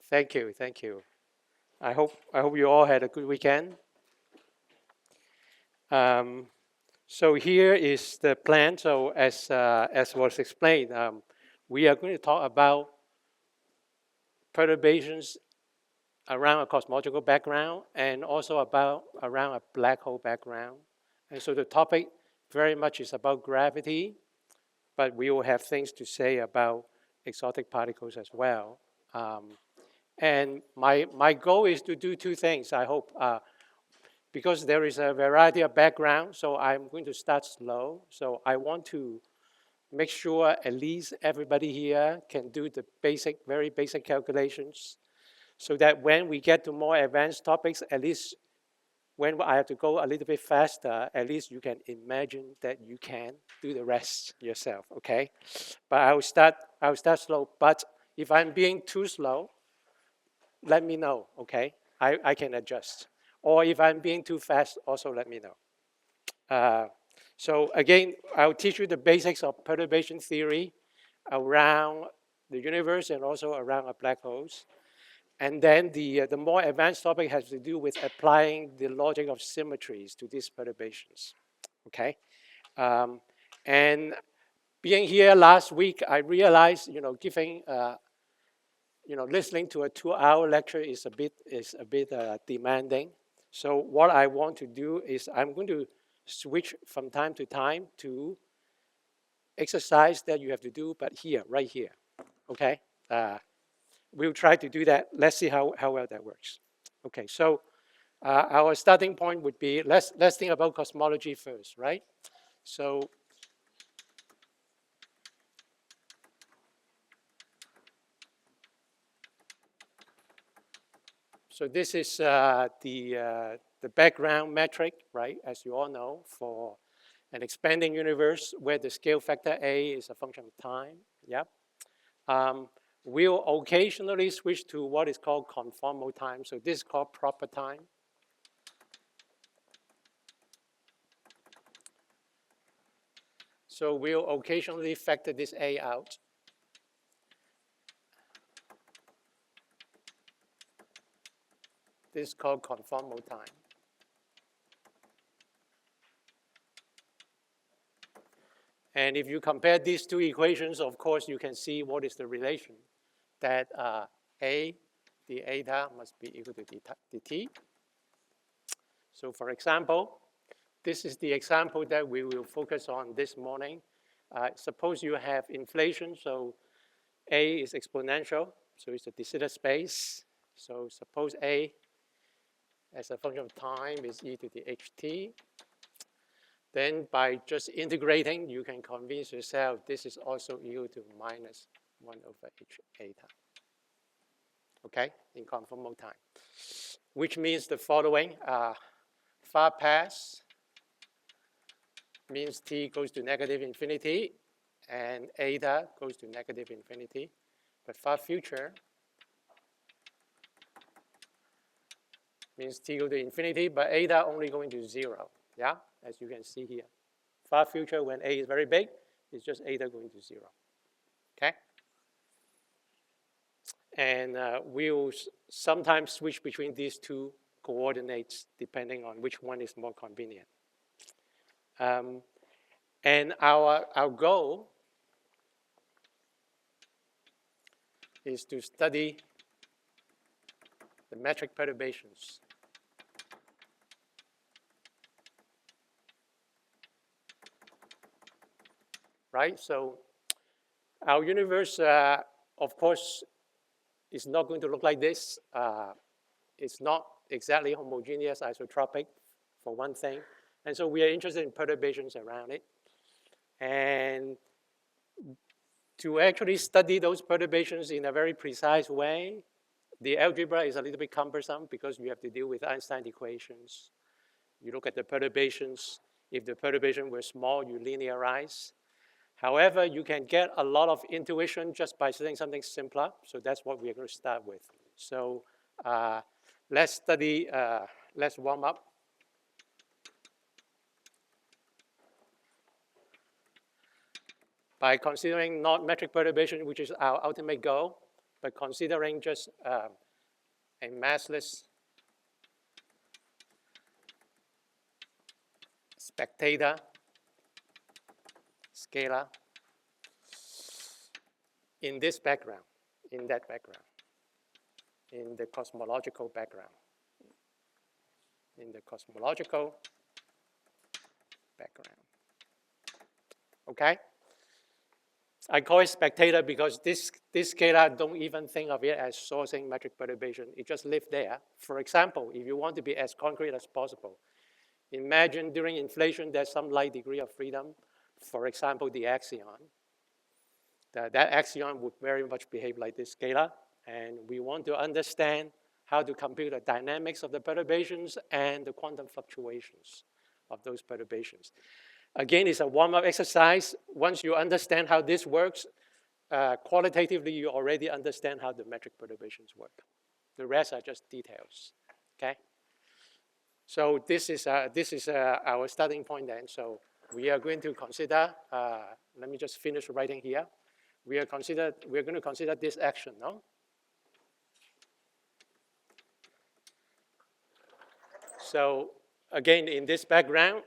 Thank you, thank you. I hope you all had a good weekend. Um, so here is the plan. So as was explained, we are going to talk about perturbations around a cosmological background and also about around a black hole background. And so the topic very much is about gravity, but we will have things to say about exotic particles as well. And my goal is to do two things, I hope. Because there is a variety of background, so I'm going to start slow. So I want to make sure at least everybody here can do the basic, very basic calculations so that when we get to more advanced topics, at least when I have to go a little bit faster, at least you can imagine that you can do the rest yourself, okay? But I'll start slow. But if I'm being too slow, let me know, okay? I can adjust. Or if I'm being too fast, also let me know. So again, I'll teach you the basics of perturbation theory around the universe and also around black holes. And then the more advanced topic has to do with applying the logic of symmetries to these perturbations, okay? And being here last week, I realized, giving, listening to a 2-hour lecture is a bit demanding. So what I want to do is I'm going to switch from time to time to exercise that you have to do, but here, right here, okay? We'll try to do that. Let's see how well that works. Okay, so our starting point would be, let's think about cosmology first, right? So this is the background metric, right? As you all know, for an expanding universe where the scale factor A is a function of time. Yep. We'll occasionally switch to what is called conformal time. So this is called proper time. So we'll occasionally factor this A out. This is called conformal time. And if you compare these two equations, of course, you can see what is the relation. That A, the eta must be equal to dt. So for example, this is the example that we will focus on this morning. Suppose you have inflation, so A is exponential, so it's a de Sitter space. So suppose A as a function of time is e to the ht. Then by just integrating, you can convince yourself this is also equal to minus 1 over h eta. Okay, in conformal time. Which means the following, far past means t goes to negative infinity and eta goes to negative infinity. But far future means t goes to infinity, but eta only going to 0, yeah? As you can see here. Far future, when a is very big, it's just eta going to 0, okay? And we'll sometimes switch between these two coordinates depending on which one is more convenient. And our goal is to study the metric perturbations. Right? So our universe, of course, is not going to look like this. It's not exactly homogeneous isotropic, for one thing. And so we are interested in perturbations around it. And to actually study those perturbations in a very precise way, the algebra is a little bit cumbersome because you have to deal with Einstein equations. You look at the perturbations. If the perturbation were small, you linearize. However, you can get a lot of intuition just by studying something simpler. So that's what we're going to start with. So let's study, let's warm up. By considering not metric perturbation, which is our ultimate goal, but considering just a massless spectator scalar in this background, in that background, in the cosmological background, in the cosmological background. Okay? I call it spectator because this scalar, don't even think of it as sourcing metric perturbation. It just lives there. For example, if you want to be as concrete as possible, imagine during inflation there's some light degree of freedom. For example, the axion. That axion would very much behave like this scalar. And we want to understand how to compute the dynamics of the perturbations and the quantum fluctuations of those perturbations. Again, it's a warm-up exercise. Once you understand how this works, qualitatively, you already understand how the metric perturbations work. The rest are just details, okay? So this is our starting point then. So we are going to consider, let me just finish writing here. We're going to consider this action, no? So again, in this background,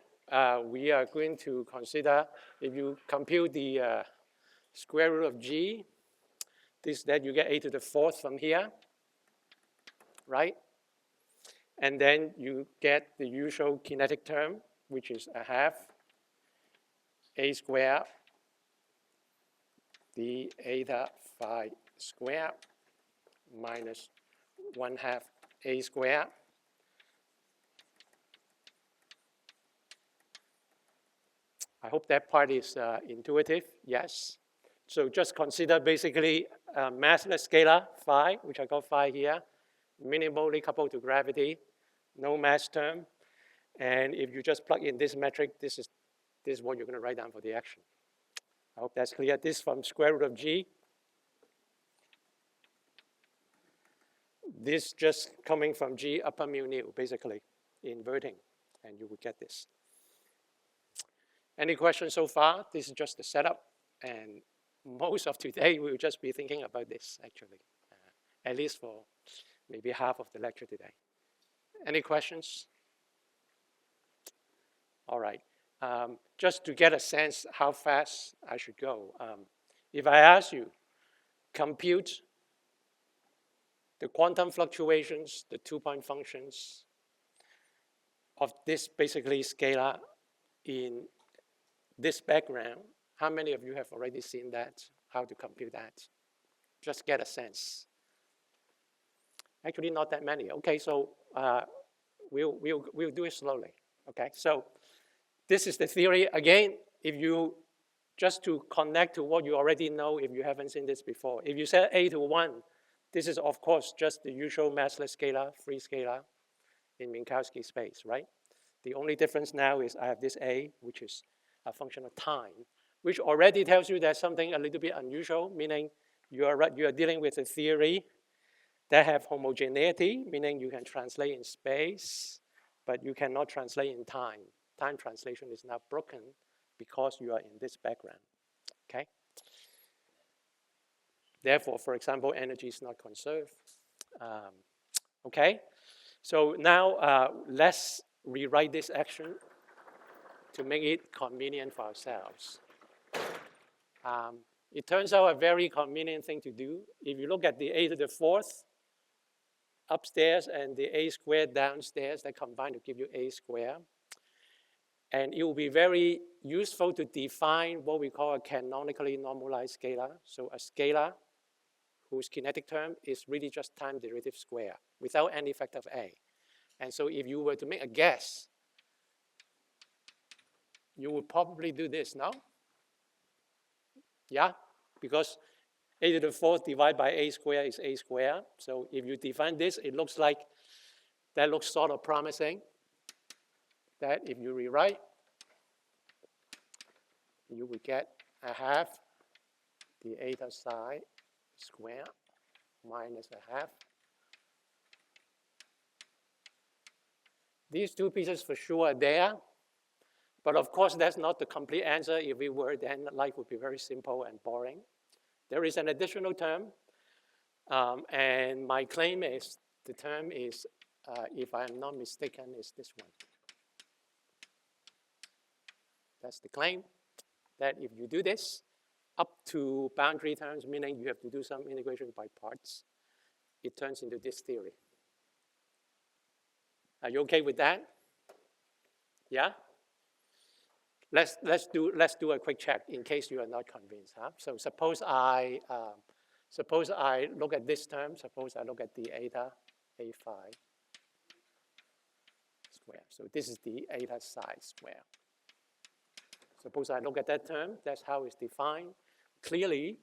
we are going to consider, if you compute the square root of g, that you get a to the fourth from here, right? And then you get the usual kinetic term, which is a half a squared d eta phi squared minus 1/2 a squared. I hope that part is intuitive, yes. So just consider basically a massless scalar phi, which I call phi here, minimally coupled to gravity, no mass term. And if you just plug in this metric, this is what you're going to write down for the action. I hope that's clear. This from square root of g. This just coming from g upper mu nu, basically, inverting, and you will get this. Any questions so far? This is just the setup, and most of today we will just be thinking about this, actually, at least for maybe half of the lecture today. Any questions? All right. Just to get a sense how fast I should go, if I ask you, compute the quantum fluctuations, the two-point functions of this basically scalar in this background, how many of you have already seen that, how to compute that? Just get a sense. Actually, not that many. Okay, so we'll do it slowly. Okay, so this is the theory. Again, if you, just to connect to what you already know if you haven't seen this before. If you set a to 1, this is, of course, just the usual massless scalar, free scalar in Minkowski space, right? The only difference now is I have this a, which is a function of time, which already tells you there's something a little bit unusual, meaning you are dealing with a theory that have homogeneity, meaning you can translate in space, but you cannot translate in time. Time translation is now broken because you are in this background, okay? Therefore, for example, energy is not conserved, okay? So now let's rewrite this action to make it convenient for ourselves. It turns out a very convenient thing to do. If you look at the a to the fourth upstairs and the a squared downstairs, they combine to give you a squared. And it will be very useful to define what we call a canonically normalized scalar. So a scalar whose kinetic term is really just time derivative square without any factor of a. And so if you were to make a guess, you would probably do this, no? Yeah, because a to the fourth divided by a squared is a squared. So if you define this, it looks like, that looks sort of promising, that if you rewrite, you will get a half the eta psi squared minus a half. These two pieces for sure are there. But of course, that's not the complete answer. If it were, then life would be very simple and boring. There is an additional term. And my claim is the term is, if I'm not mistaken, is this one. That's the claim, that if you do this up to boundary terms, meaning you have to do some integration by parts, it turns into this theory. Are you okay with that? Yeah? Let's do a quick check in case you are not convinced. Huh? So suppose I look at this term. Suppose I look at the eta a phi square. So this is the eta psi square. Suppose I look at that term. That's how it's defined. Clearly,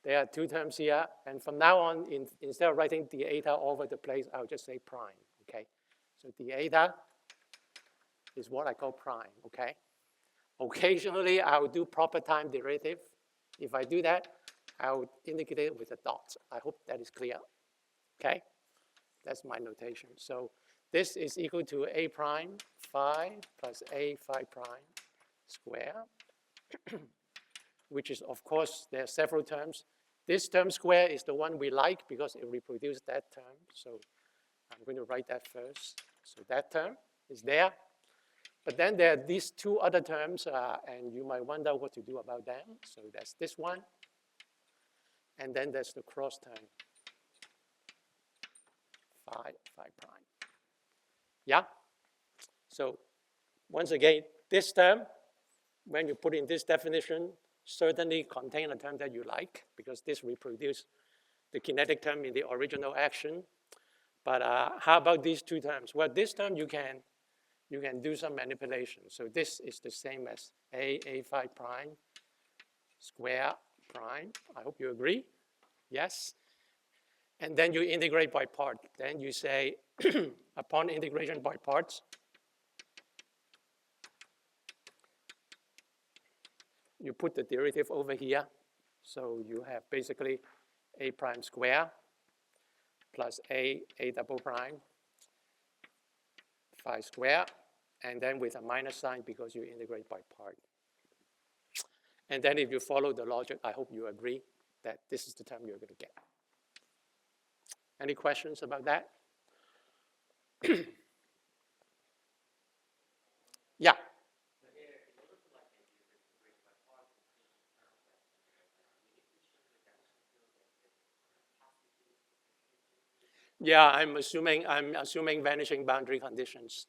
there are two terms here, and from now on, instead of writing the eta all over the place, I'll just say prime. Okay. So the eta is what I call prime. Okay. Occasionally, I'll do proper time derivative. If I do that, I'll indicate it with a dot. I hope that is clear. Okay? That's my notation. So this is equal to a prime phi plus a phi prime square, which is, of course, there are several terms. This term square is the one we like because it reproduces that term. So I'm going to write that first. So that term is there. But then there are these two other terms, and you might wonder what to do about them. So that's this one. And then there's the cross term, phi prime. Yeah? So once again, this term, when you put in this definition, certainly contain a term that you like, because this reproduces the kinetic term in the original action. But how about these two terms? Well, this term you can do some manipulation. So this is the same as a phi prime square prime. I hope you agree. Yes. And then you integrate by part. Then you say, upon integration by parts, you put the derivative over here. So you have basically a prime square plus a double prime phi square, and then with a minus sign because you integrate by part. And then if you follow the logic, I hope you agree that this is the term you're going to get. Any questions about that? Yeah. Yeah, I'm assuming vanishing boundary conditions.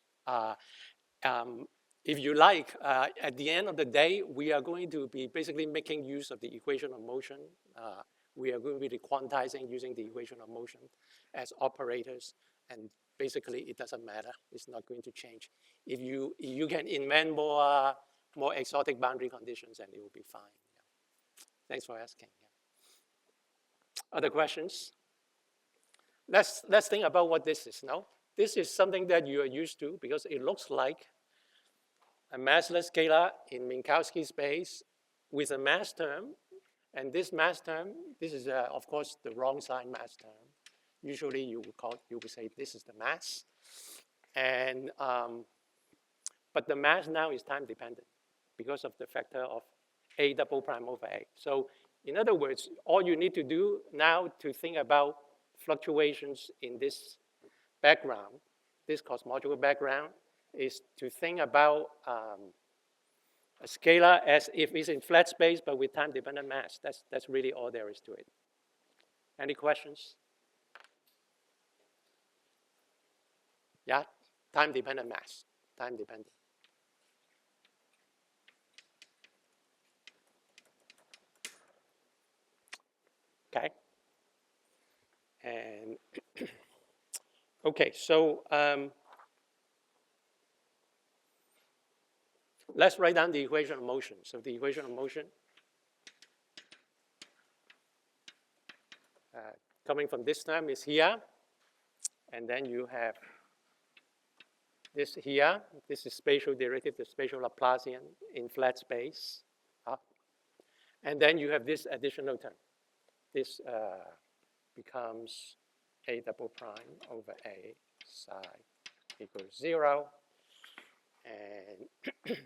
If you like, at the end of the day, we are going to be basically making use of the equation of motion. We are going to be quantizing using the equation of motion as operators, and basically it doesn't matter. It's not going to change. If you can invent more exotic boundary conditions, then it will be fine. Yeah. Thanks for asking. Yeah. Other questions? Let's think about what this is now. This is something that you are used to because it looks like a massless scalar in Minkowski space with a mass term. And this mass term, this is, of course, the wrong sign mass term. Usually you would say this is the mass. And, but the mass now is time dependent because of the factor of a double prime over a. So in other words, all you need to do now to think about fluctuations in this background, this cosmological background, is to think about a scalar as if it's in flat space but with time-dependent mass. That's really all there is to it. Any questions? Yeah, time-dependent mass, time-dependent. Okay. And okay, so let's write down the equation of motion. So the equation of motion coming from this term is here, and then you have this here. This is spatial derivative, the spatial Laplacian in flat space. And then you have this additional term. This becomes a double prime over a psi equals 0. And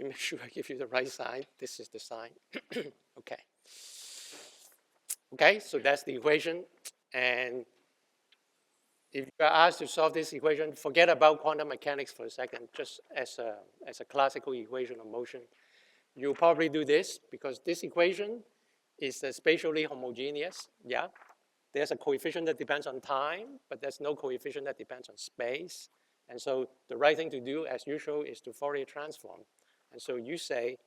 me make sure I give you the right sign. This is the sign. Okay. Okay, so that's the equation. And if you are asked to solve this equation, forget about quantum mechanics for a second, just as a classical equation of motion. You'll probably do this because this equation is spatially homogeneous. Yeah, there's a coefficient that depends on time, but there's no coefficient that depends on space. And so the right thing to do, as usual, is to Fourier transform. And so you say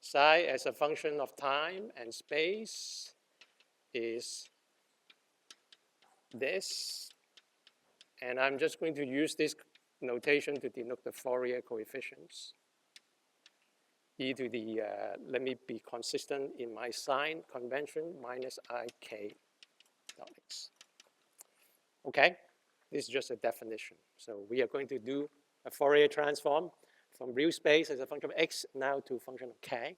psi as a function of time and space is this. And I'm just going to use this notation to denote the Fourier coefficients. E to the, let me be consistent in my sign convention, minus ik dot x. Okay, this is just a definition. So we are going to do a Fourier transform from real space as a function of x now to a function of k.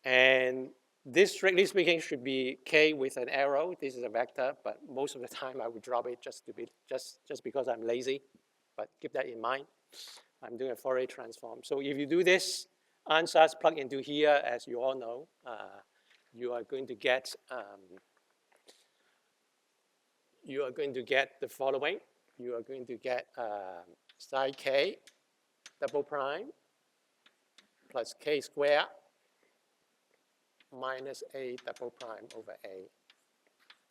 And this, strictly speaking, should be k with an arrow. This is a vector, but most of the time I would drop it just because I'm lazy. But keep that in mind. I'm doing a Fourier transform. So if you do this, ansatz plug into here, as you all know, you are going to get the following. You are going to get psi k double prime plus k squared minus a double prime over a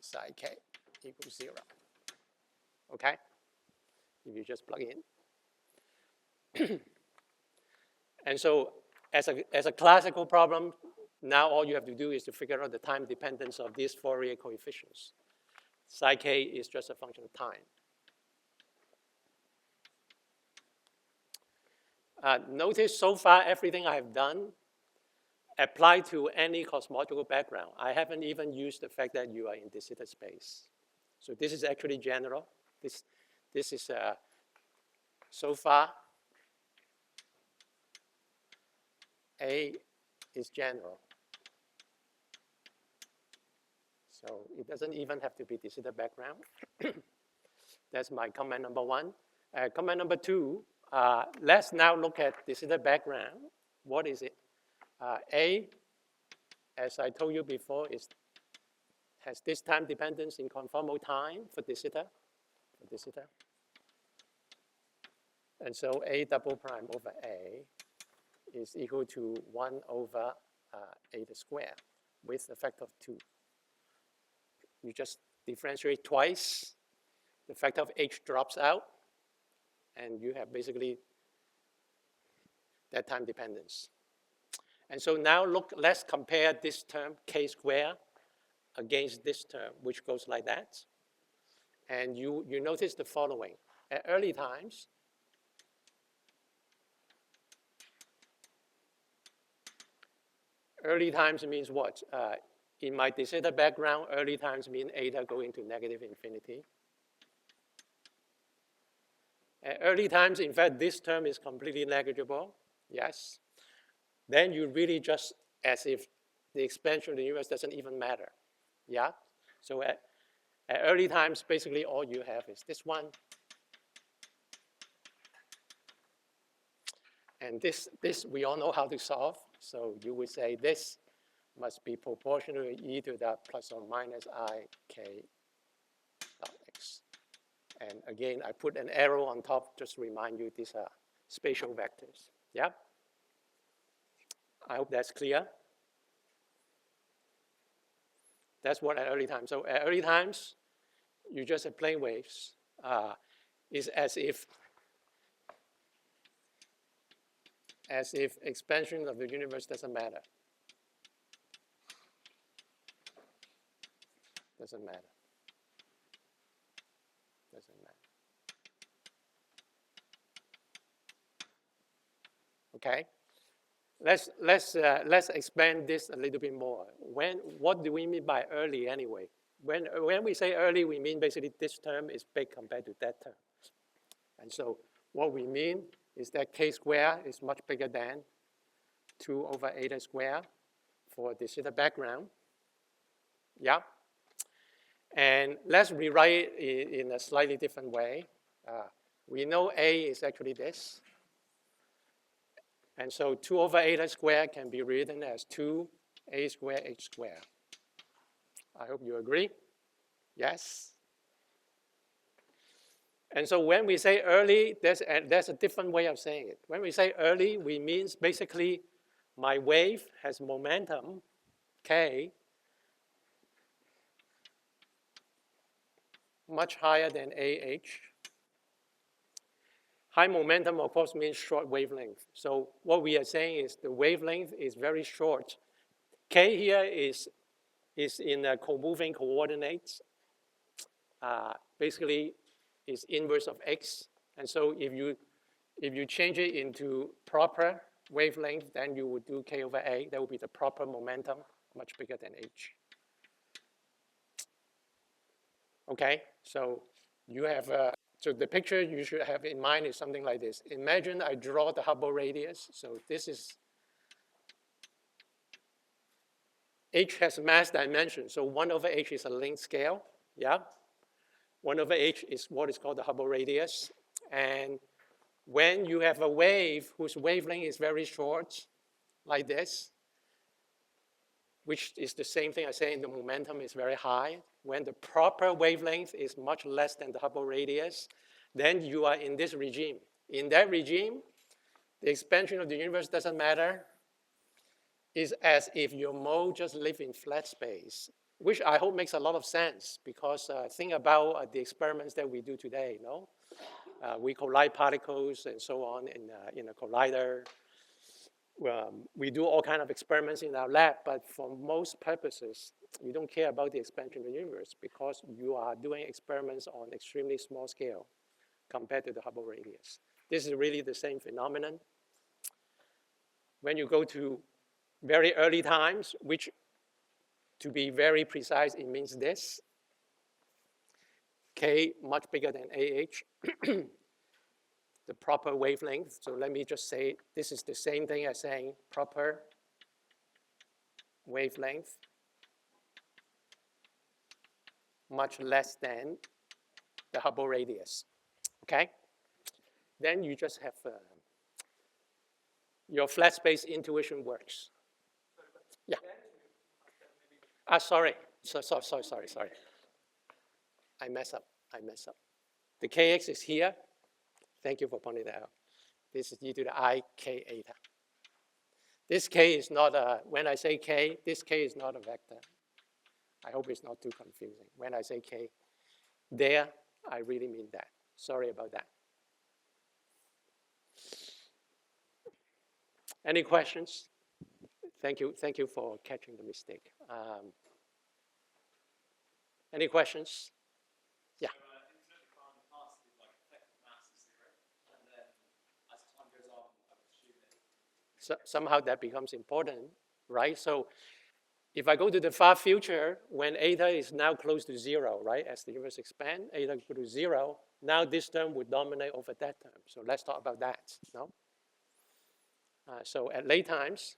psi k equals 0. Okay? If you just plug in. And so as a classical problem, now all you have to do is to figure out the time dependence of these Fourier coefficients. Psi k is just a function of time. Notice so far everything I've done apply to any cosmological background. I haven't even used the fact that you are in de Sitter space. So this is actually general. This is so far A is general. So it doesn't even have to be de Sitter background. That's my comment number one. Comment number two, let's now look at de Sitter background. What is it? A, as I told you before, has this time dependence in conformal time for de Sitter. And so A double prime over A is equal to 1 over eta squared with a factor of 2. You just differentiate twice. The factor of h drops out, and you have basically that time dependence. And so now let's compare this term, k squared, against this term, which goes like that. And you notice the following. At early times, means what? In my de Sitter background, early times mean eta going to negative infinity. At early times, in fact, this term is completely negligible, yes. Then you really just, as if the expansion of the universe doesn't even matter, yeah? So at early times, basically all you have is this one. And this we all know how to solve. So you would say this must be proportional to e to the plus or minus I k dot x. And again, I put an arrow on top just to remind you these are spatial vectors. Yeah? I hope that's clear. That's what at early times. So at early times, you just have plane waves. It's as if expansion of the universe doesn't matter. Doesn't matter. Okay. Let's expand this a little bit more. What do we mean by early anyway? When we say early, we mean basically this term is big compared to that term. And so what we mean is that k squared is much bigger than 2 over eta squared for de Sitter background. Yeah. And let's rewrite it in a slightly different way. We know A is actually this. And so 2 over eta squared can be written as 2a squared h squared. I hope you agree. Yes? And so when we say early, there's a different way of saying it. When we say early, we mean basically my wave has momentum, k, much higher than ah. High momentum, of course, means short wavelength. So what we are saying is the wavelength is very short. K here is in co-moving coordinates. Basically, is inverse of x. And so if you change it into proper wavelength, then you would do k over a. That would be the proper momentum, much bigger than h. Okay, so you have so the picture you should have in mind is something like this. Imagine I draw the Hubble radius. So this is h has mass dimension. So 1 over h is a length scale. Yeah, 1 over h is what is called the Hubble radius. And when you have a wave whose wavelength is very short, like this, which is the same thing as saying the momentum is very high, when the proper wavelength is much less than the Hubble radius, then you are in this regime. In that regime, the expansion of the universe doesn't matter. It's as if your mode just live in flat space, which I hope makes a lot of sense because think about the experiments that we do today, no? We collide particles and so on in a collider. We do all kinds of experiments in our lab, but for most purposes, we don't care about the expansion of the universe because you are doing experiments on extremely small scale compared to the Hubble radius. This is really the same phenomenon. When you go to very early times, which to be very precise, it means this, k much bigger than ah, the proper wavelength. So let me just say, this is the same thing as saying proper wavelength much less than the Hubble radius, okay? Then you just have, your flat space intuition works. Yeah. Sorry. Sorry. I messed up. The kx is here. Thank you for pointing that out. This is e to the I k eta. This k is not when I say k, this k is not a vector. I hope it's not too confusing. When I say k, there, I really mean that. Sorry about that. Any questions? Thank you for catching the mistake. Any questions? Yeah. So somehow that becomes important, right? So if I go to the far future, when eta is now close to 0, right? As the universe expands, eta go to 0, now this term would dominate over that term. So let's talk about that, no? So at late times,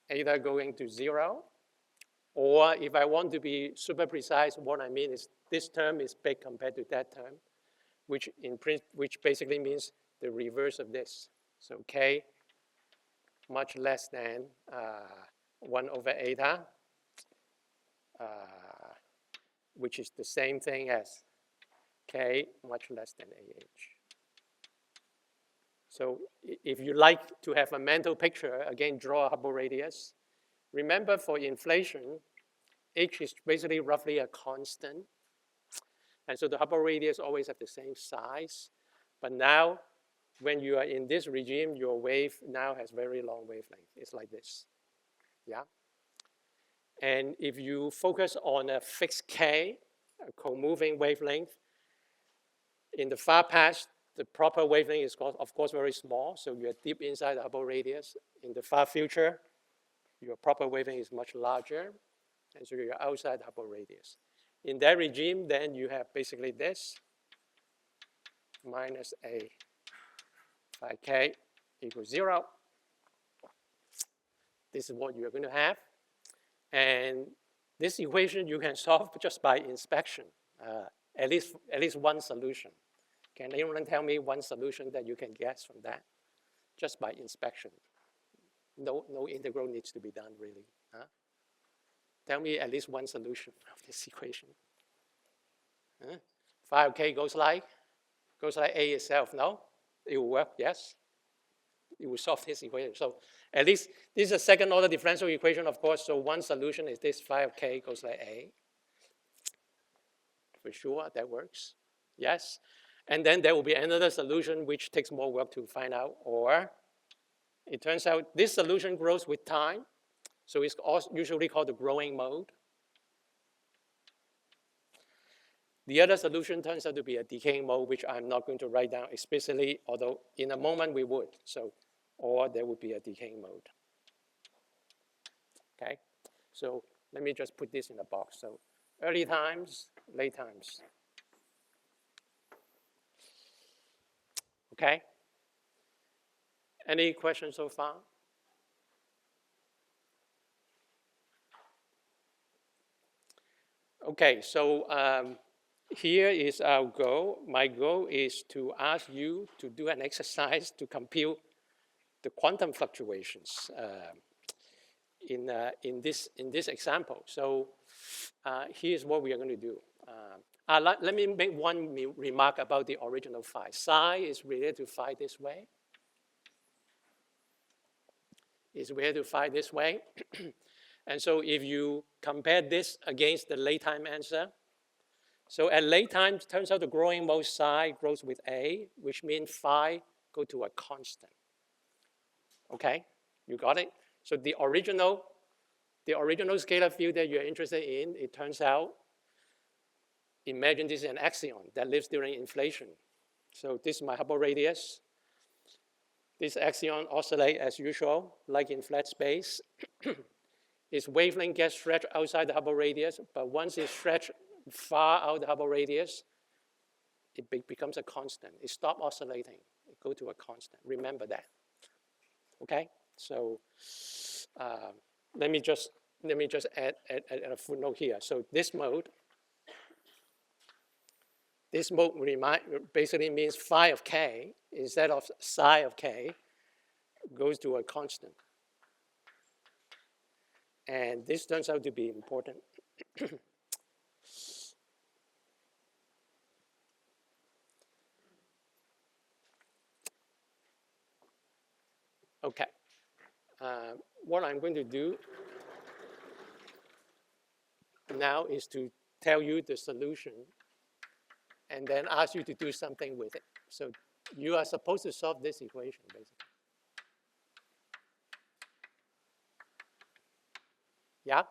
eta going to 0, or if I want to be super precise, what I mean is this term is big compared to that term, which basically means the reverse of this. So k much less than 1 over eta, which is the same thing as k much less than ah. So if you like to have a mental picture, again, draw a Hubble radius. Remember for inflation, h is basically roughly a constant. And so the Hubble radius always have the same size. But now, when you are in this regime, your wave now has very long wavelength. It's like this, yeah? And if you focus on a fixed k, a co-moving wavelength, in the far past, the proper wavelength is, of course, very small, so you're deep inside the Hubble radius. In the far future, your proper wavelength is much larger, and so you're outside the Hubble radius. In that regime, then you have basically this, minus a phi k equals 0. This is what you're going to have. And this equation you can solve just by inspection, at least one solution. Can anyone tell me one solution that you can guess from that? Just by inspection. No integral needs to be done, really. Huh? Tell me at least one solution of this equation. Huh? Phi of k goes like A itself, no? It will work, yes? It will solve this equation. So at least this is a second order differential equation, of course, so one solution is this phi of k goes like A. For sure, that works, yes? And then there will be another solution which takes more work to find out, or it turns out this solution grows with time, so it's also usually called the growing mode. The other solution turns out to be a decaying mode, which I'm not going to write down explicitly, although in a moment we would. So, or there would be a decaying mode. Okay, so let me just put this in a box. So early times, late times. Okay. Any questions so far? Okay, so here is our goal. My goal is to ask you to do an exercise to compute the quantum fluctuations in this example. So here's what we are going to do. Let me make one remark about the original phi. Psi is related to phi this way. Is related to phi this way. And so if you compare this against the late time answer, so at late time, it turns out the growing mode psi grows with A, which means phi go to a constant. Okay, you got it? So the original scalar field that you're interested in, it turns out, imagine this is an axion that lives during inflation. So this is my Hubble radius. This axion oscillates as usual, like in flat space. Its wavelength gets stretched outside the Hubble radius, but once it's stretched far out the Hubble radius, it becomes a constant. It stops oscillating. It goes to a constant. Remember that. Okay? So let me just add a footnote here. So this mode basically means phi of k instead of psi of k goes to a constant. And this turns out to be important. Okay. What I'm going to do now is to tell you the solution and then ask you to do something with it. So you are supposed to solve this equation, basically. Yeah?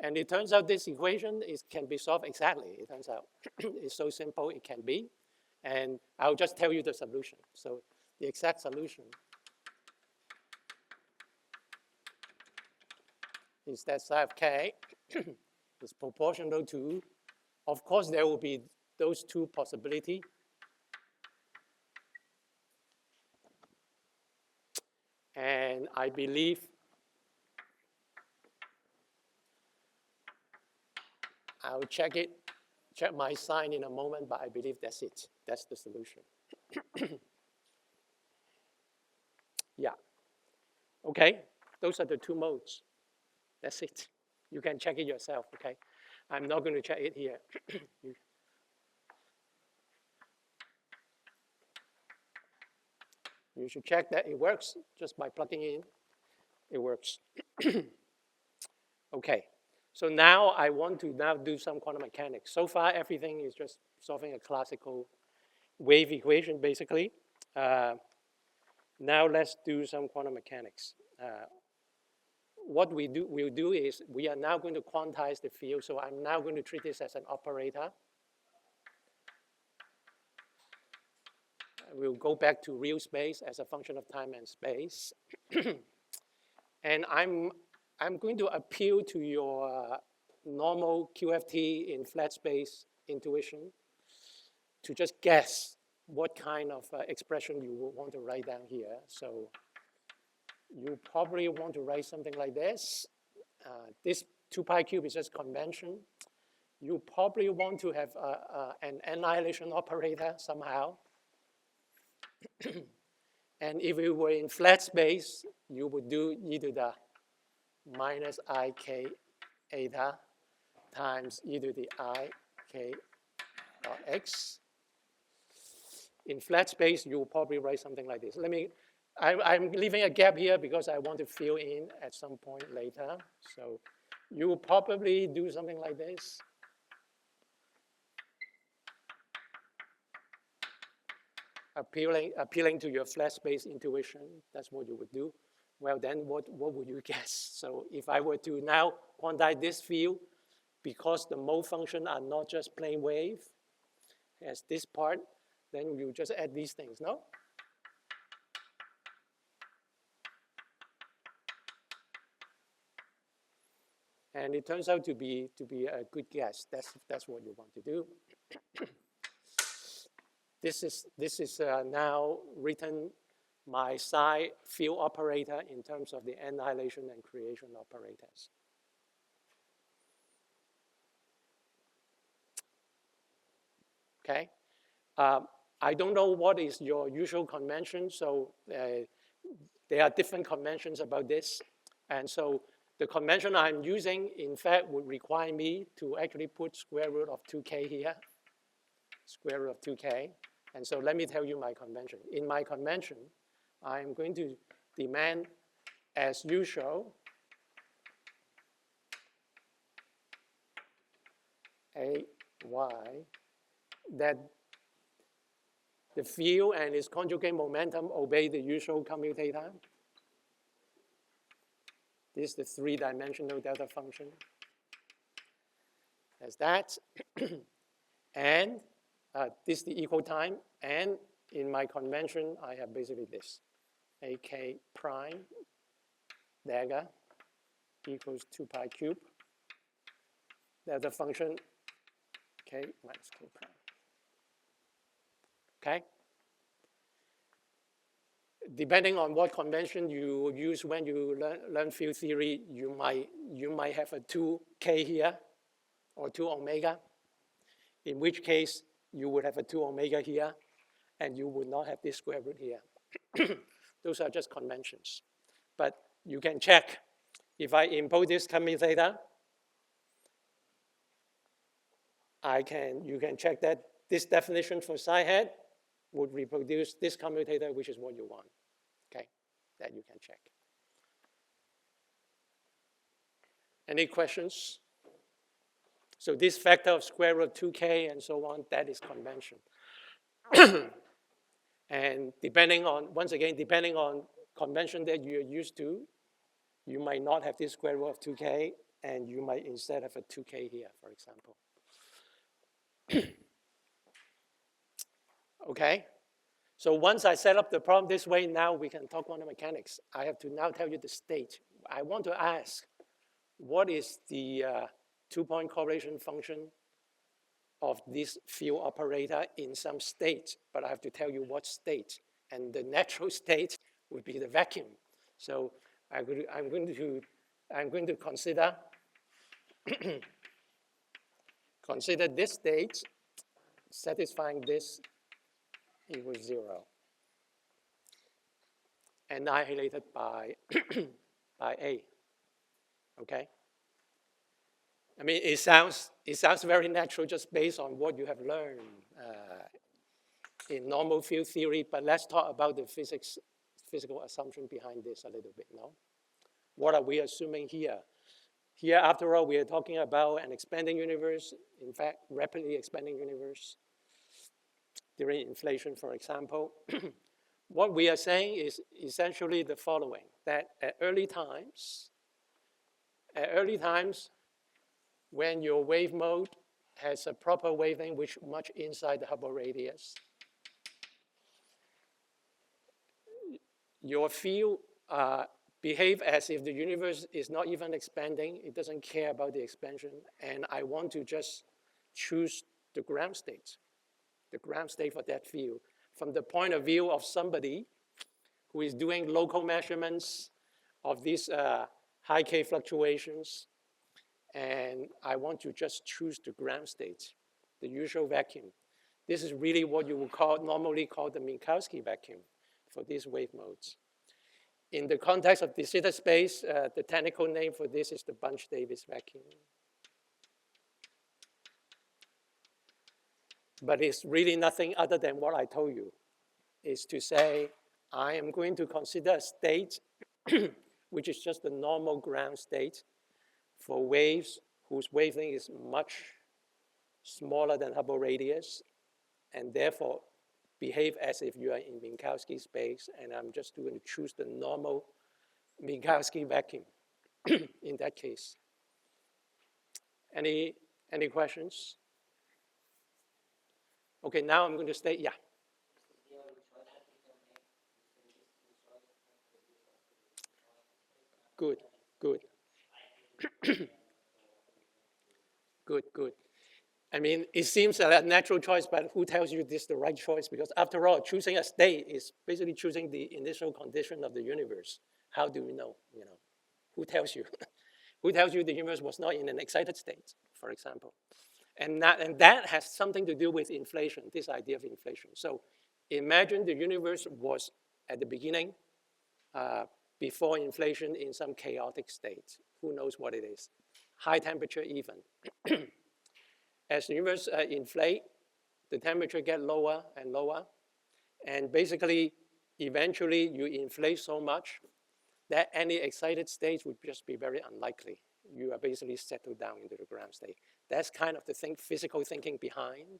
And it turns out this equation can be solved exactly. It turns out it's so simple it can be. And I'll just tell you the solution. So the exact solution is that psi of k is proportional to, of course, there will be those two possibilities. And I believe I'll check my sign in a moment, but I believe that's it. That's the solution. Yeah. Okay, those are the two modes. That's it. You can check it yourself, okay? I'm not going to check it here. You should check that it works just by plugging in. It works. Okay, so now I want to do some quantum mechanics. So far, everything is just solving a classical wave equation, basically. Now let's do some quantum mechanics. What we'll do is we are now going to quantize the field. So I'm now going to treat this as an operator. We'll go back to real space as a function of time and space. And I'm going to appeal to your normal QFT in flat space intuition to just guess what kind of expression you will want to write down here. So you probably want to write something like this. This 2 pi cube is just convention. You probably want to have an annihilation operator somehow. And if you were in flat space, you would do e to the minus ik eta times e to the I k dot x. In flat space, you will probably write something like this. I'm leaving a gap here because I want to fill in at some point later. So you will probably do something like this. Appealing to your flat space intuition, that's what you would do. Well, then what would you guess? So if I were to now quantize this field, because the mode function are not just plane wave, as this part, then you just add these things, no? And it turns out to be a good guess. That's what you want to do. This is now written my psi field operator in terms of the annihilation and creation operators. Okay. I don't know what is your usual convention, so there are different conventions about this. And so the convention I'm using, in fact, would require me to actually put square root of 2k here, square root of 2k. And so let me tell you my convention. In my convention, I'm going to demand, as usual, y, that the field and its conjugate momentum obey the usual commutator. This is the three-dimensional delta function. As that. And this is the equal time. And in my convention, I have basically this. AK prime dagger equals 2 pi cube. Delta function k minus k prime. Okay? Depending on what convention you use when you learn field theory, you might have a 2k here or 2 omega, in which case you would have a 2 omega here, and you would not have this square root here. Those are just conventions. But you can check. If I impose this commutator, you can check that this definition for psi hat would reproduce this commutator, which is what you want. Okay, that you can check. Any questions? So this factor of square root 2k and so on, that is convention. And depending on, once again, depending on convention that you're used to, you might not have this square root of 2k, and you might instead have a 2k here, for example. Okay? So once I set up the problem this way, now we can talk quantum mechanics. I have to now tell you the state. I want to ask, what is the two-point correlation function of this field operator in some state? But I have to tell you what state. And the natural state would be the vacuum. So I'm going to consider consider this state satisfying this equals 0, annihilated by by A. Okay. I mean, it sounds very natural just based on what you have learned in normal field theory. But let's talk about the physical assumption behind this a little bit. No, what are we assuming here? Here, after all, we are talking about an expanding universe. In fact, rapidly expanding universe during inflation, for example. What we are saying is essentially the following: that at early times, when your wave mode has a proper wavelength which much inside the Hubble radius, your field behave as if the universe is not even expanding. It doesn't care about the expansion. And I want to just choose the ground state for that field from the point of view of somebody who is doing local measurements of these high K fluctuations. And I want to just choose the ground state, the usual vacuum. This is really what you would normally call the Minkowski vacuum for these wave modes. In the context of de Sitter space, the technical name for this is the Bunch-Davies vacuum. But it's really nothing other than what I told you, is to say, I am going to consider a state which is just the normal ground state for waves whose wavelength is much smaller than Hubble radius, and therefore behave as if you are in Minkowski space, and I'm just going to choose the normal Minkowski vacuum in that case. Any questions? Okay, now I'm going to state, yeah. Good. Good. I mean, it seems a natural choice, but who tells you this is the right choice? Because after all, choosing a state is basically choosing the initial condition of the universe. How do we know? Who tells you? Who tells you the universe was not in an excited state, for example? And that has something to do with inflation, this idea of inflation. So imagine the universe was at the beginning, before inflation, in some chaotic state. Who knows what it is? High temperature even. As the universe inflate, the temperature get lower and lower. And basically, eventually, you inflate so much that any excited state would just be very unlikely. You are basically settled down into the ground state. That's kind of the physical thinking behind,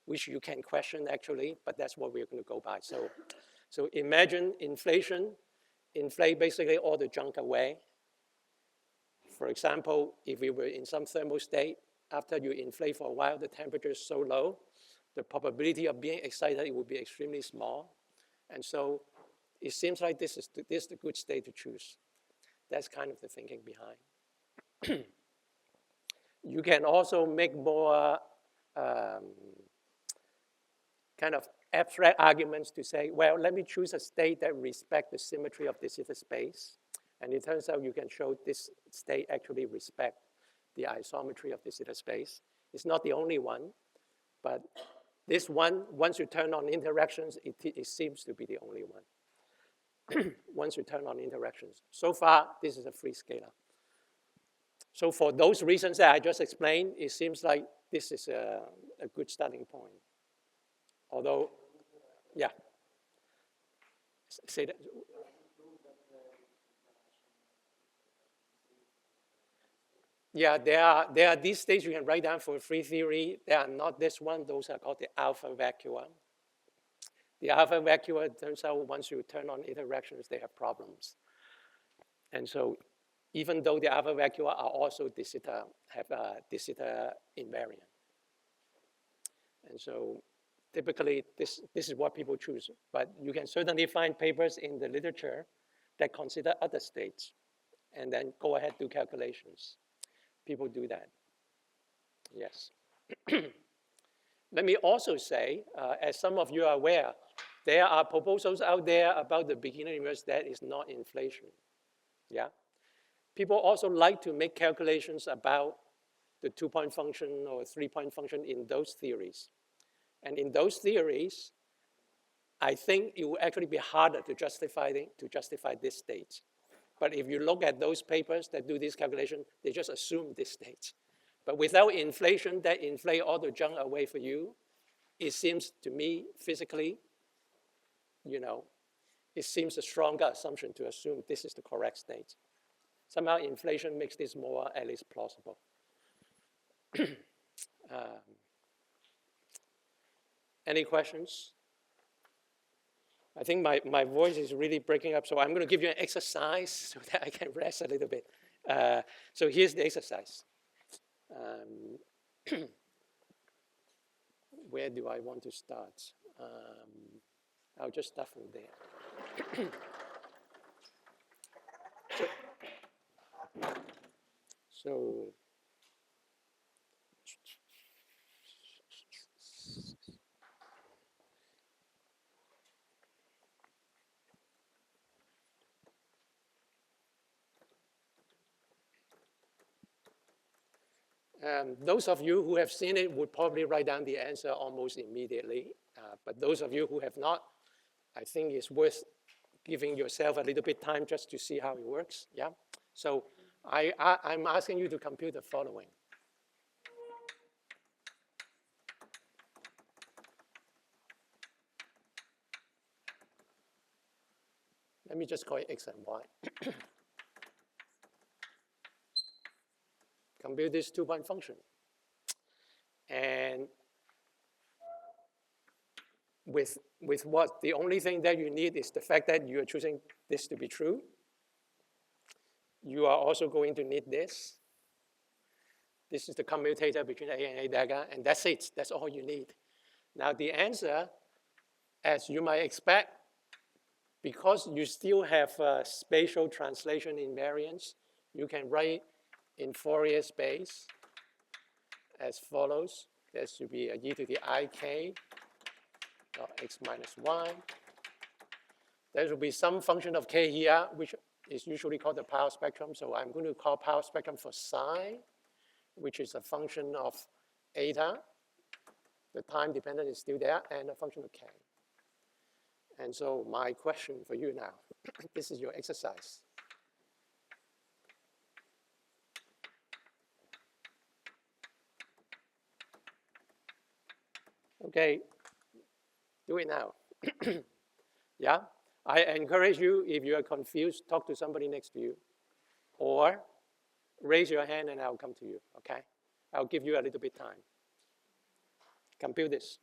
which you can question actually, but that's what we're going to go by. So imagine inflation, inflate basically all the junk away. For example, if we were in some thermal state, after you inflate for a while, the temperature is so low, the probability of being excited would be extremely small. And so it seems like this is the good state to choose. That's kind of the thinking behind. You can also make more kind of abstract arguments to say, well, let me choose a state that respects the symmetry of de Sitter space. And it turns out you can show this state actually respects the isometry of de Sitter space. It's not the only one, but this one, once you turn on interactions, it seems to be the only one. Once you turn on interactions. So far, this is a free scalar. So for those reasons that I just explained, it seems like this is a good starting point. Although, yeah. Say that. Yeah, there are these states you can write down for free theory. They are not this one. Those are called the alpha vacua. The alpha vacua, turns out once you turn on interactions, they have problems. And so even though the alpha vacua are also de Sitter, have a de Sitter invariant. And so typically this is what people choose. But you can certainly find papers in the literature that consider other states and then go ahead do calculations. People do that. Yes. Let me also say, as some of you are aware, there are proposals out there about the beginning universe that is not inflation. Yeah. People also like to make calculations about the 2-point function or 3-point function in those theories. And in those theories, I think it will actually be harder to justify this state. But if you look at those papers that do this calculation, they just assume this state. But without inflation that inflate all the junk away for you, it seems to me physically, it seems a stronger assumption to assume this is the correct state. Somehow inflation makes this more at least plausible. Any questions? I think my voice is really breaking up, so I'm going to give you an exercise so that I can rest a little bit. So here's the exercise. Where do I want to start? I'll just start from there. So Those of you who have seen it would probably write down the answer almost immediately. But those of you who have not, I think it's worth giving yourself a little bit time just to see how it works. Yeah. So I'm asking you to compute the following. Let me just call it x and y. Compute this two-point function. And with what? The only thing that you need is the fact that you are choosing this to be true. You are also going to need this. This is the commutator between A and A dagger, and that's it. That's all you need. Now the answer, as you might expect, because you still have spatial translation invariance, you can write in Fourier space as follows. There should be a e to the ik of x minus y. There will be some function of k here, which is usually called the power spectrum. So I'm going to call power spectrum for psi, which is a function of eta. The time dependent is still there, and a function of k. And so my question for you now, this is your exercise. Okay, do it now. Yeah, I encourage you, if you are confused, talk to somebody next to you. Or raise your hand and I'll come to you, okay? I'll give you a little bit time. Compute this.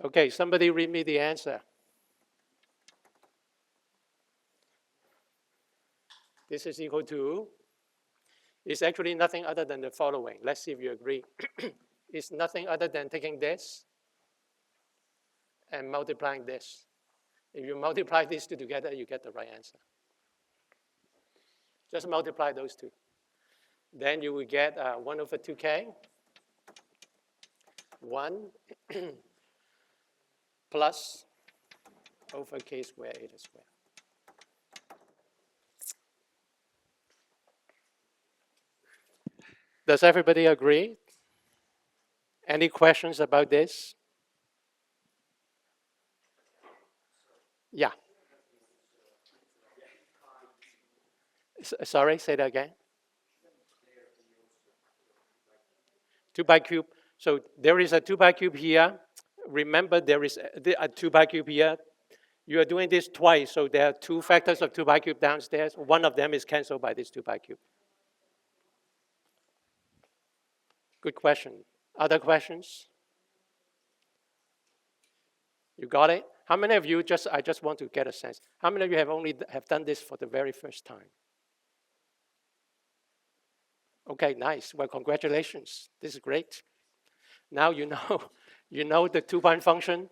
Okay, somebody read me the answer. This is equal to, it's actually nothing other than the following. Let's see if you agree. It's nothing other than taking this and multiplying this. If you multiply these two together, you get the right answer. Just multiply those two. Then you will get 1 over 2k, 1 plus over k squared eta squared. Does everybody agree? Any questions about this? Yeah. Sorry, say that again. 2 pi cube. So there is a 2 pi cube here. Remember, there is a 2 pi cube here. You are doing this twice, so there are 2 factors of 2 pi cube downstairs. One of them is canceled by this 2 pi cube. Good question. Other questions? You got it? How many of you I just want to get a sense. How many of you have done this for the very first time? Okay, nice. Well, congratulations. This is great. Now you know, you know the 2-point function.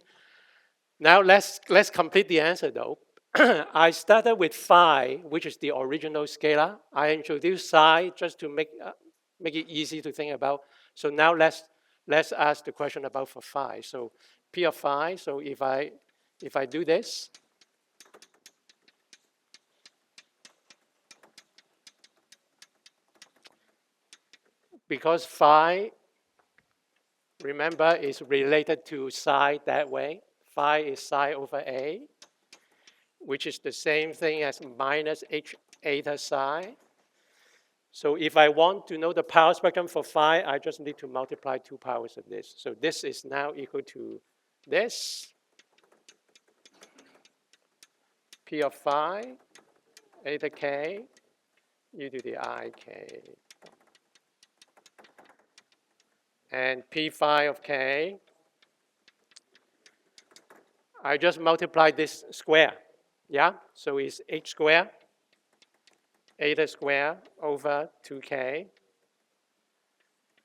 Now let's complete the answer though. I started with phi, which is the original scalar. I introduced psi just to make it easy to think about. So now let's ask the question about for phi. So p of phi. So if I do this, because phi, remember, is related to psi that way. Phi is psi over a, which is the same thing as minus h eta psi. So if I want to know the power spectrum for phi, I just need to multiply 2 powers of this. So this is now equal to this, p of phi, eta k, u to the I k. And p phi of k, I just multiply this square. Yeah, so it's h squared, eta squared over 2k,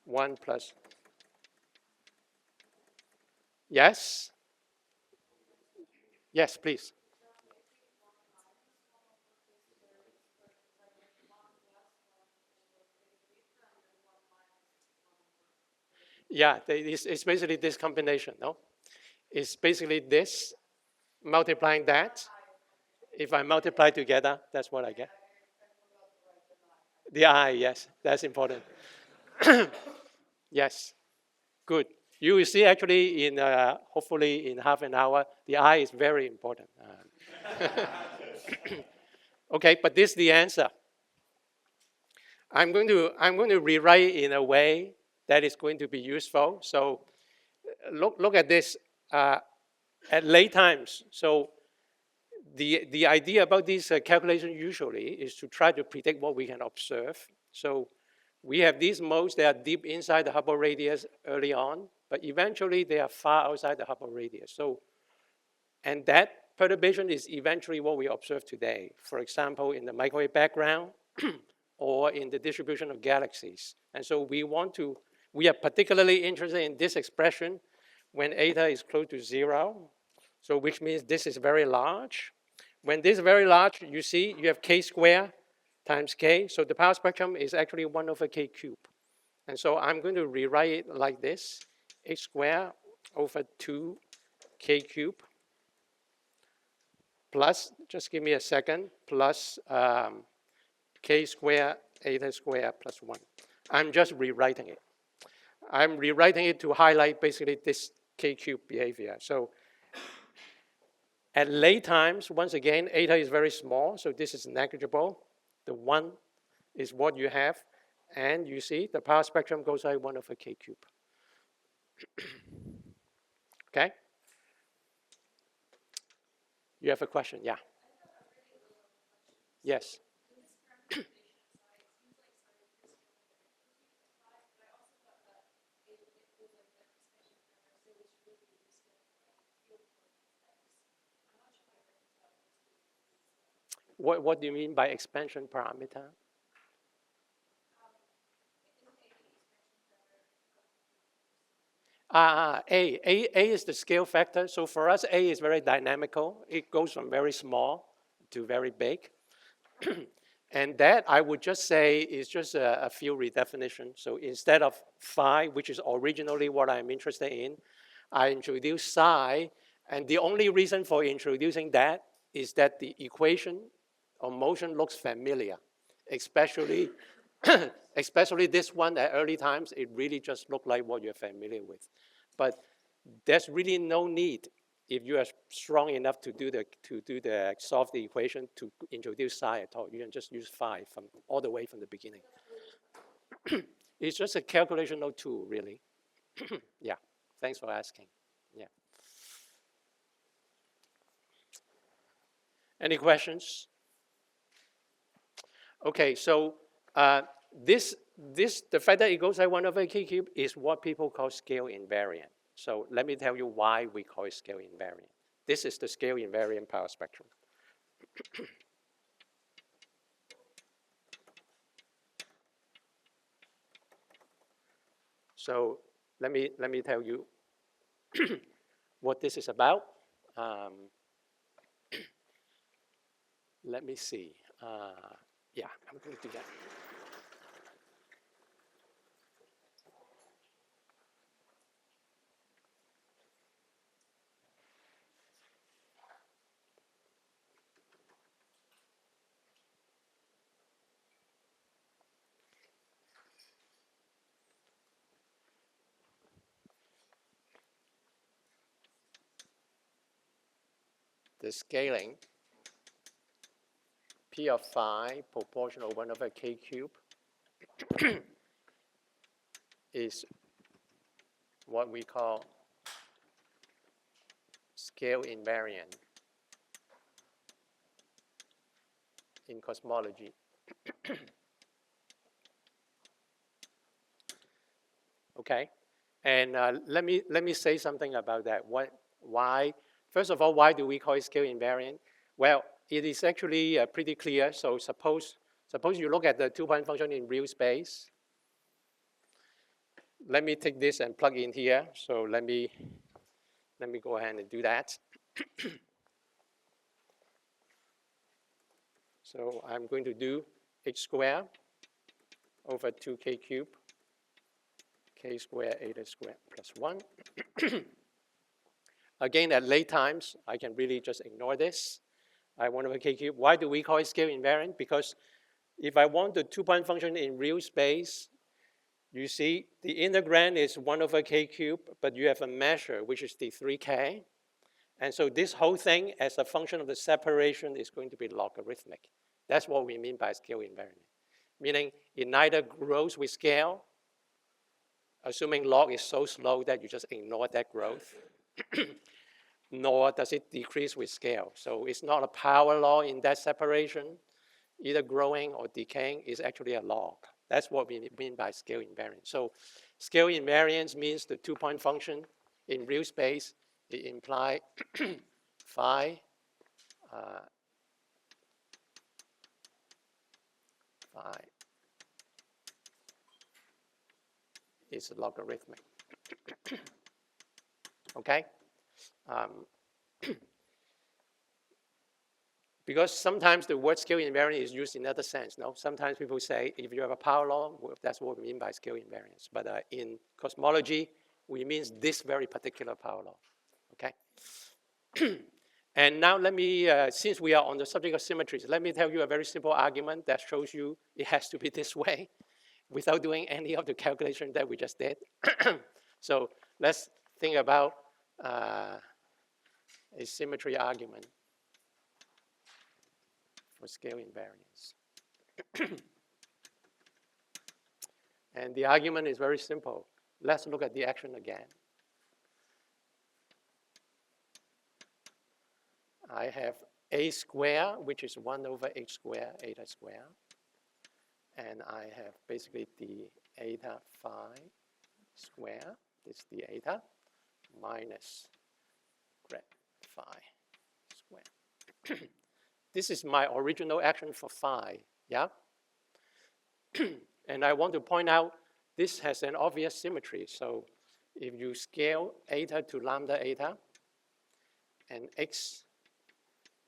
1 plus. Yes? Yes, please. Yeah, it's basically this combination, no? It's basically this multiplying that. If I multiply together, that's what I get. The I, yes, that's important. Yes, good. You will see actually in hopefully in half an hour, the I is very important. Okay, but this is the answer. I'm going to rewrite in a way that is going to be useful. So look at this at late times. So the idea about these calculations usually is to try to predict what we can observe. So we have these modes that are deep inside the Hubble radius early on, but eventually they are far outside the Hubble radius. So, and that perturbation is eventually what we observe today. For example, in the microwave background or in the distribution of galaxies. And so we are particularly interested in this expression when eta is close to 0. So which means this is very large. When this is very large, you see you have k squared times k. So the power spectrum is actually 1 over k cube. And so I'm going to rewrite it like this, h squared over 2 k cube plus, just give me a second, plus k squared eta squared plus 1. I'm just rewriting it. I'm rewriting it to highlight basically this k cube behavior. So at late times, once again, eta is very small, so this is negligible. The 1 is what you have. And you see the power spectrum goes like 1 over k cube. Okay? You have a question? Yeah. Yes. What do you mean by expansion parameter? A is the scale factor. So for us, A is very dynamical. It goes from very small to very big. And that, I would just say, is just a field redefinition. So instead of phi, which is originally what I'm interested in, I introduce psi. And the only reason for introducing that is that the equation of motion looks familiar, especially, especially this one at early times. It really just looked like what you're familiar with. But there's really no need, if you are strong enough to solve the equation, to introduce psi at all. You can just use phi from all the way from the beginning. It's just a calculational tool, really. Yeah, thanks for asking. Yeah. Any questions? Okay, so the fact that it goes like 1 over k cubed is what people call scale invariant. So let me tell you why we call it scale invariant. This is the scale invariant power spectrum. So let me tell you what this is about. Let me see. Yeah, I'm going to do that. The scaling P of phi proportional 1 over k cubed is what we call scale invariant in cosmology. Okay, and let me say something about that. Why? First of all, why do we call it scale invariant? Well, it is actually pretty clear. So suppose you look at the two-point function in real space. Let me take this and plug in here. So let me go ahead and do that. So I'm going to do h squared over 2k cubed, k squared, eta squared plus 1. Again, at late times, I can really just ignore this. I 1 over k cubed. Why do we call it scale invariant? Because if I want the two-point function in real space, you see the integrand is 1 over k cubed, but you have a measure, which is the 3k. And so this whole thing, as a function of the separation, is going to be logarithmic. That's what we mean by scale invariant. Meaning it neither grows with scale, assuming log is so slow that you just ignore that growth, nor does it decrease with scale. So it's not a power law in that separation, either growing or decaying is actually a log. That's what we mean by scale invariance. So scale invariance means the two-point function in real space, it implies phi is logarithmic. Okay? Because sometimes the word scale invariant is used in other sense. No? Sometimes people say if you have a power law, that's what we mean by scale invariance. But in cosmology, we mean this very particular power law. Okay? And now let me, since we are on the subject of symmetries, let me tell you a very simple argument that shows you it has to be this way without doing any of the calculation that we just did. So let's think about a symmetry argument for scale invariance. And the argument is very simple. Let's look at the action again. I have a squared, which is 1 over h squared, eta squared. And I have basically the eta phi squared, this is the eta, minus grad phi squared. This is my original action for phi, yeah? And I want to point out this has an obvious symmetry. So if you scale eta to lambda eta and x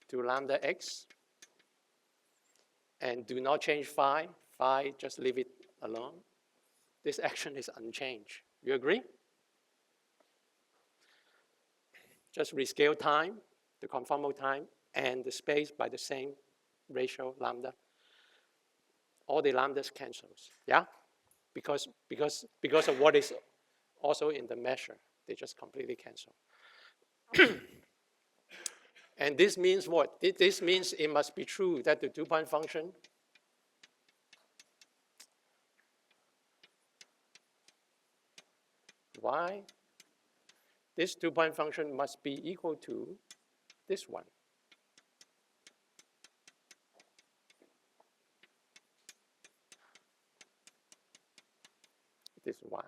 to lambda x and do not change phi, just leave it alone, this action is unchanged. You agree? Just rescale time, the conformal time, and the space by the same ratio lambda. All the lambdas cancels, yeah? Because of what is also in the measure. They just completely cancel. And this means what? This means it must be true that the two-point function y, this two-point function must be equal to this one. This y.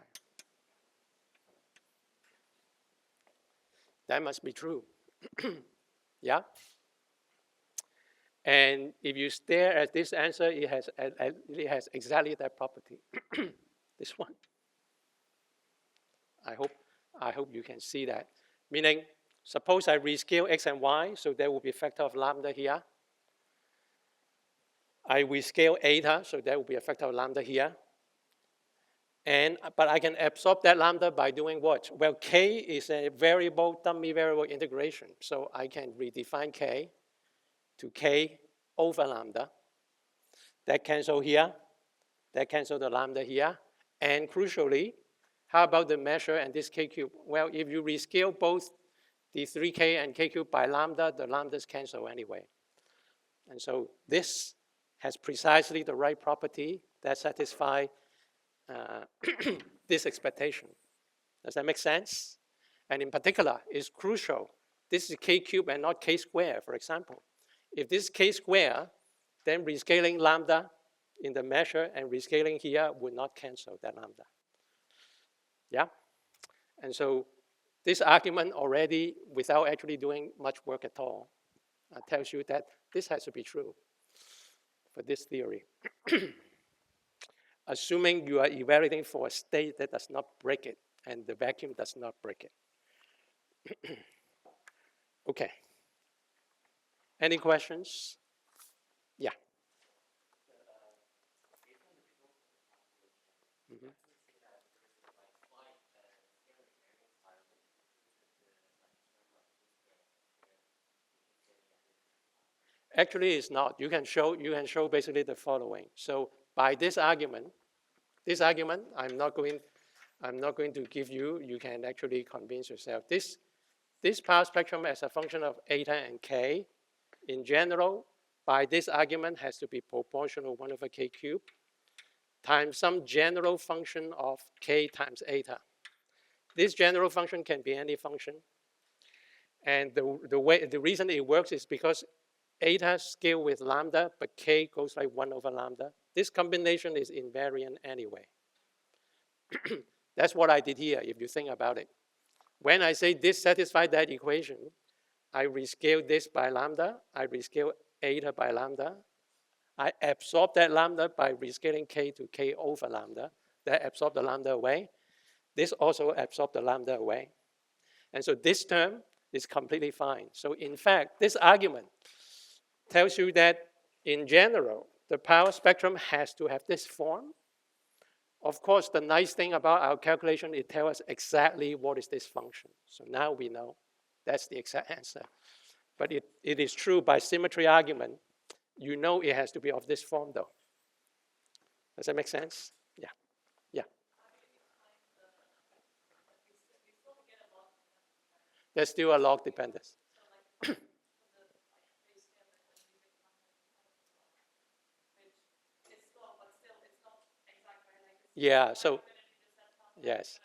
That must be true. Yeah? And if you stare at this answer, it has exactly that property. This one. I hope you can see that. Meaning, suppose I rescale x and y, so there will be a factor of lambda here. I rescale eta, so there will be a factor of lambda here. But I can absorb that lambda by doing what? Well, k is a variable, dummy variable integration. So I can redefine k to k over lambda. That cancel here. That cancel the lambda here. And crucially, how about the measure and this k cube? Well, if you rescale both the 3k and k cube by lambda, the lambdas cancel anyway. And so this has precisely the right property that satisfies this expectation. Does that make sense? And in particular, it's crucial. This is k cube and not k square, for example. If this is k square, then rescaling lambda in the measure and rescaling here would not cancel that lambda. Yeah? And so this argument already, without actually doing much work at all, tells you that this has to be true for this theory. Assuming you are evaluating for a state that does not break it, and the vacuum does not break it. Okay. Any questions? Yeah. Mm-hmm. Actually, it's not. You can show basically the following. So by this argument, I'm not going to give you. You can actually convince yourself. This power spectrum as a function of eta and k, in general, by this argument has to be proportional 1 over k cubed times some general function of k times eta. This general function can be any function. And the reason it works is because eta scale with lambda, but k goes like 1 over lambda. This combination is invariant anyway. That's what I did here, if you think about it. When I say this satisfies that equation, I rescale this by lambda, I rescale eta by lambda, I absorb that lambda by rescaling k to k over lambda. That absorbs the lambda away. This also absorbs the lambda away. And so this term is completely fine. So in fact, this argument tells you that in general, the power spectrum has to have this form. Of course, the nice thing about our calculation, it tells us exactly what is this function. So now we know that's the exact answer. But it is true by symmetry argument, you know it has to be of this form though. Does that make sense? Yeah. Yeah. There's still a log dependence. Yeah, so, yes.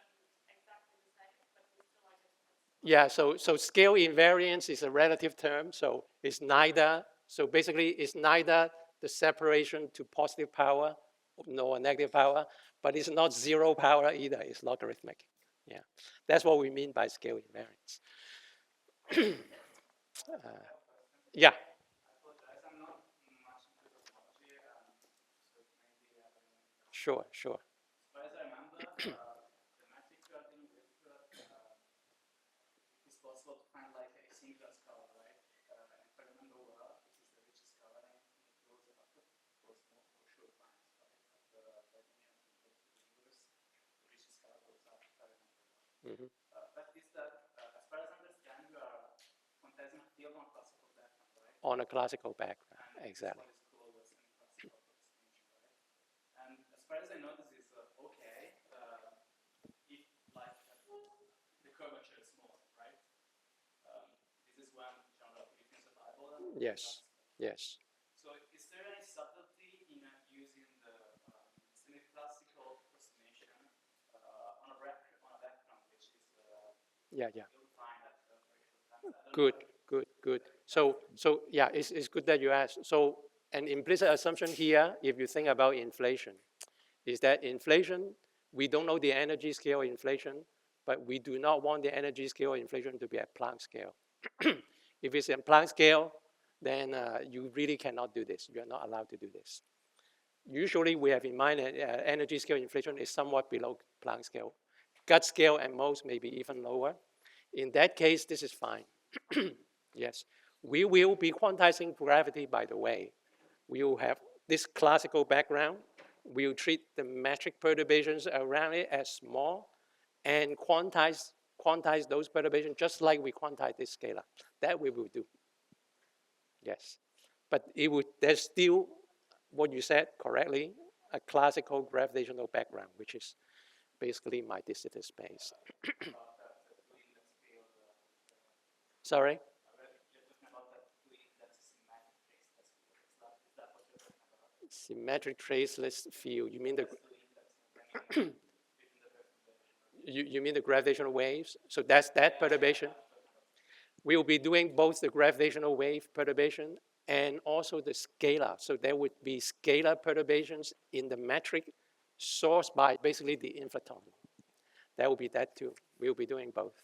Yeah, so scale invariance is a relative term, so it's neither, so basically it's neither the separation to positive power nor negative power, but it's not zero power either, it's logarithmic. Yeah, that's what we mean by scale invariance. Yeah. Sure, sure. As far as I remember, the metric you are dealing with, it's possible to find like a singular scalar, right? And if I remember well, this is the richest scalar, and it goes up to goes more for sure times, right? But when you get to the universe, the richest scalar goes up, if I remember well. But is that, as far as I understand, you are quantizing a field on classical background, right? On a classical background, And exactly. this one is closed in classical approximation, right? And as far as I know, this is okay. If like the curvature is small, right? This is when general relativity is available. Yes, yes. So is there any subtlety in using the semi-classical approximation on a background which is Yeah, yeah. ill-defined at very short times? Good. So yeah, it's good that you asked. So an implicit assumption here, if you think about inflation, is that inflation, we don't know the energy scale of inflation, but we do not want the energy scale of inflation to be at Planck scale. If it's a Planck scale, then you really cannot do this. You are not allowed to do this. Usually we have in mind that energy scale inflation is somewhat below Planck scale. Gut scale at most, maybe even lower. In that case, this is fine. Yes. We will be quantizing gravity, by the way. We will have this classical background. We will treat the metric perturbations around it as small and quantize those perturbations just like we quantize this scalar. That we will do. Yes. But there's still, what you said correctly, a classical gravitational background, which is basically my de Sitter space. Sorry? Symmetric traceless field. You mean the you mean the gravitational waves? So that's that perturbation. We will be doing both the gravitational wave perturbation and also the scalar. So there would be scalar perturbations in the metric sourced by basically the inflaton. That will be that too. We will be doing both.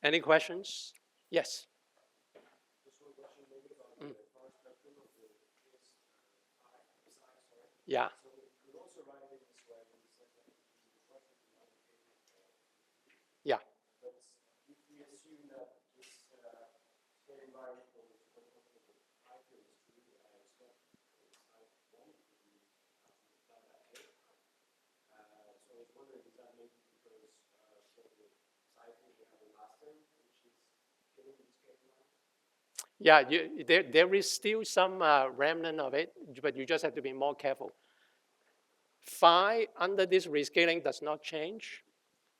Any questions? Yes. Mm. Yeah. Yeah. Yeah, there is still some remnant of it, but you just have to be more careful. Phi under this rescaling does not change.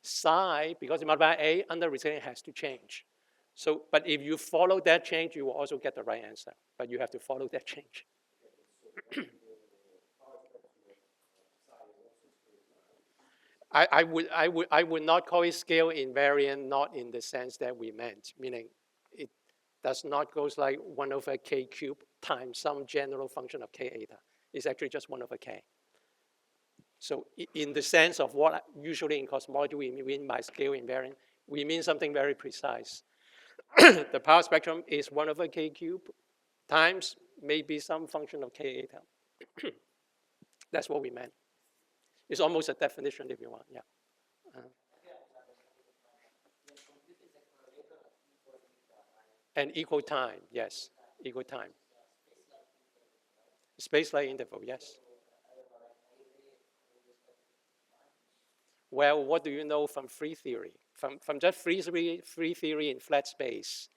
Psi, because it's multiplied by A, under rescaling has to change. So, but if you follow that change, you will also get the right answer. But you have to follow that change. I would not call it scale invariant, not in the sense that we meant, meaning it does not go like 1 over k cubed times some general function of k eta. It's actually just 1 over k. So in the sense of what usually in cosmology we mean by scale invariant, we mean something very precise. The power spectrum is 1 over k cubed times maybe some function of k eta. That's what we meant. It's almost a definition if you want, yeah. And equal time, yes, equal time. Space-like interval, yes. Well, what do you know from free theory? From just free theory in flat space,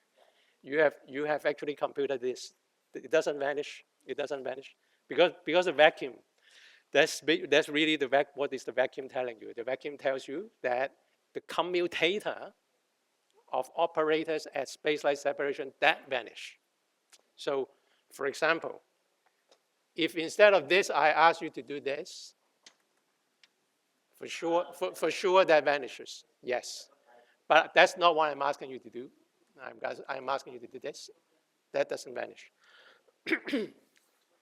you have actually computed this. It doesn't vanish. It doesn't vanish because of vacuum. That's really what is the vacuum telling you? The vacuum tells you that the commutator of operators at space-like separation that vanish. So, for example, if instead of this I ask you to do this, for sure that vanishes. Yes, but that's not what I'm asking you to do. I'm asking you to do this. That doesn't vanish.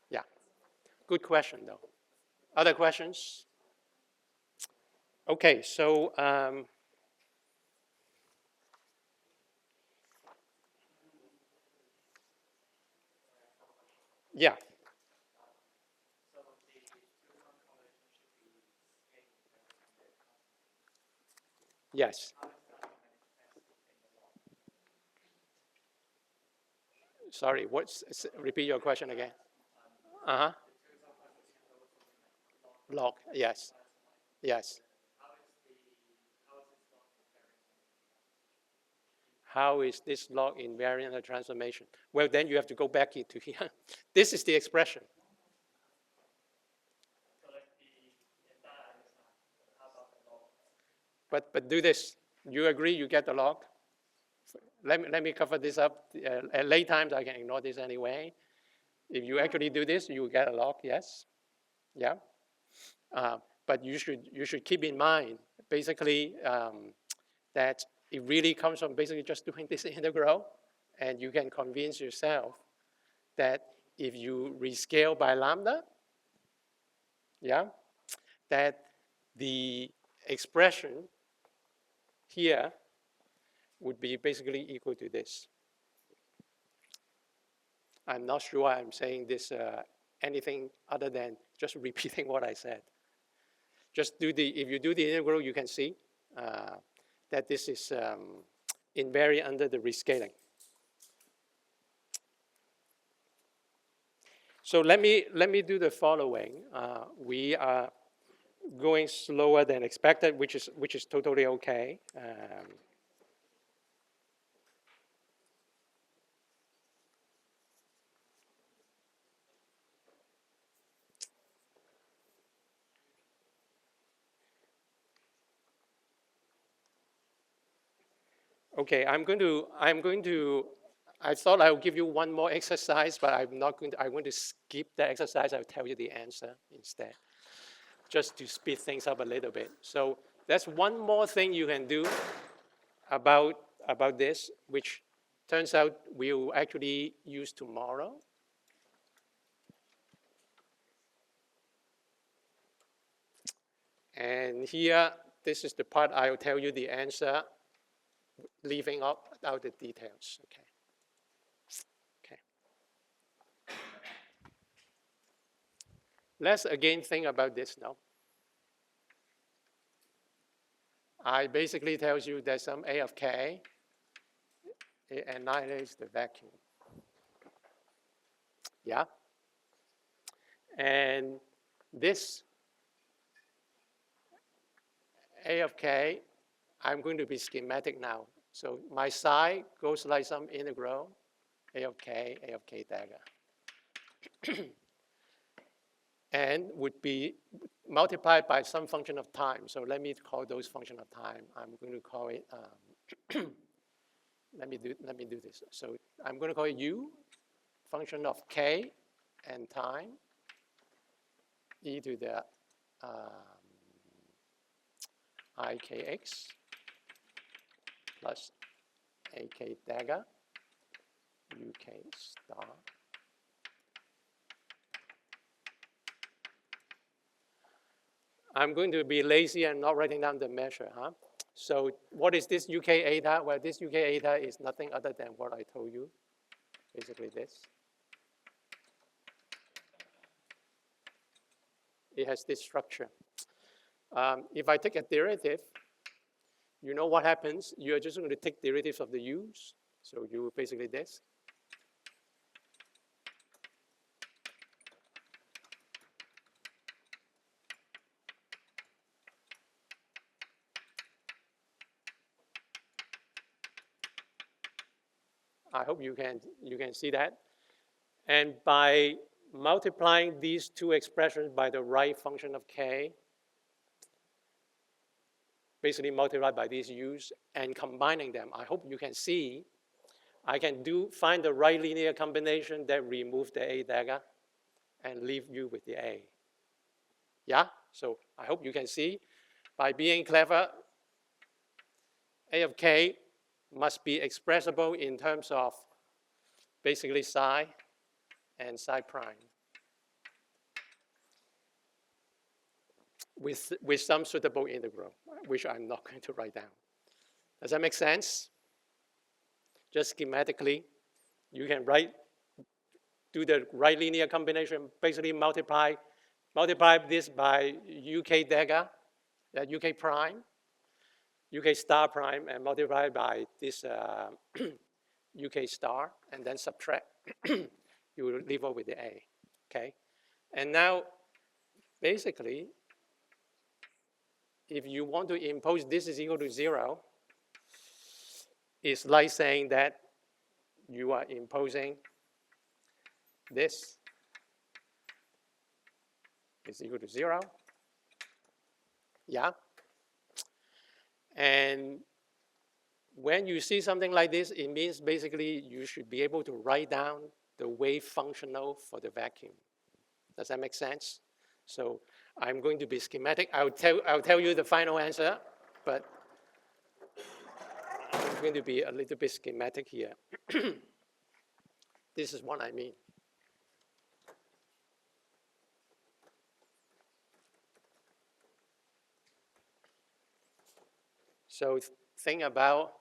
Yeah, good question though. Other questions? Okay, so yeah. Yes. Sorry, repeat your question again. Uh-huh. Log, yes. Yes. How is this log invariant or transformation? Well, then you have to go back into here. This is the expression. But do this. You agree you get the log? Let me cover this up. At late times, I can ignore this anyway. If you actually do this, you will get a log, yes. Yeah. But you should keep in mind, basically, that it really comes from basically just doing this integral, and you can convince yourself that if you rescale by lambda, yeah, that the expression here would be basically equal to this. I'm not sure I'm saying this anything other than just repeating what I said. Just if you do the integral, you can see that this is invariant under the rescaling. So let me do the following. We are going slower than expected, which is totally okay. Okay, I thought I would give you one more exercise, but I'm not going to, I'm going to skip the exercise. I'll tell you the answer instead, just to speed things up a little bit. So that's one more thing you can do about this, which turns out we'll actually use tomorrow. And here, this is the part I'll tell you the answer, leaving out the details, okay? Okay. Let's again think about this now. I basically tells you there's some A of K, it annihilates the vacuum. Yeah? And this A of K, I'm going to be schematic now. So my psi goes like some integral, A of K dagger. And would be multiplied by some function of time. So let me call those function of time. I'm going to call it, let me do this. So I'm going to call it U, function of K and time, e to the ikx plus ak dagger uk star. I'm going to be lazy and not writing down the measure, huh? So what is this UK eta? Well, this UK eta is nothing other than what I told you, basically this. It has this structure. If I take a derivative, you know what happens? You're just going to take derivatives of the u's. So you basically this. I hope you can see that. And by multiplying these two expressions by the right function of k, basically multiplied by these u's, and combining them, I hope you can see I can find the right linear combination that remove the A dagger and leave you with the A. Yeah? So I hope you can see by being clever, A of K must be expressible in terms of basically psi and psi prime with some suitable integral, which I'm not going to write down. Does that make sense? Just schematically, you can do the right linear combination, basically multiply this by UK dagger, UK prime. UK star prime and multiply by this UK star and then subtract. You will leave off with the A, okay? And now, basically, if you want to impose this is equal to 0, it's like saying that you are imposing this is equal to 0. Yeah? And when you see something like this, it means basically you should be able to write down the wave functional for the vacuum. Does that make sense? So I'm going to be schematic. I'll tell you the final answer, but I'm going to be a little bit schematic here. This is what I mean. So think about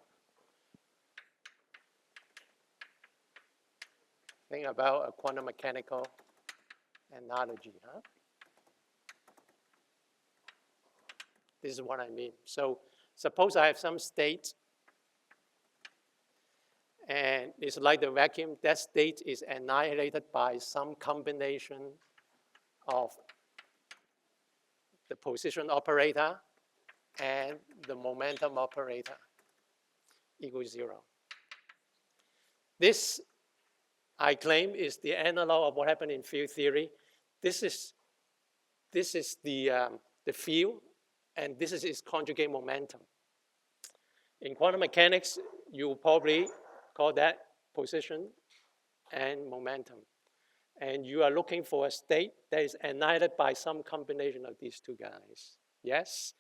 a quantum mechanical analogy, huh? This is what I mean. So suppose I have some state, and it's like the vacuum. That state is annihilated by some combination of the position operator and the momentum operator equals 0. This, I claim, is the analog of what happened in field theory. This is the field, and this is its conjugate momentum. In quantum mechanics, you probably call that position and momentum. And you are looking for a state that is annihilated by some combination of these two guys. Yes?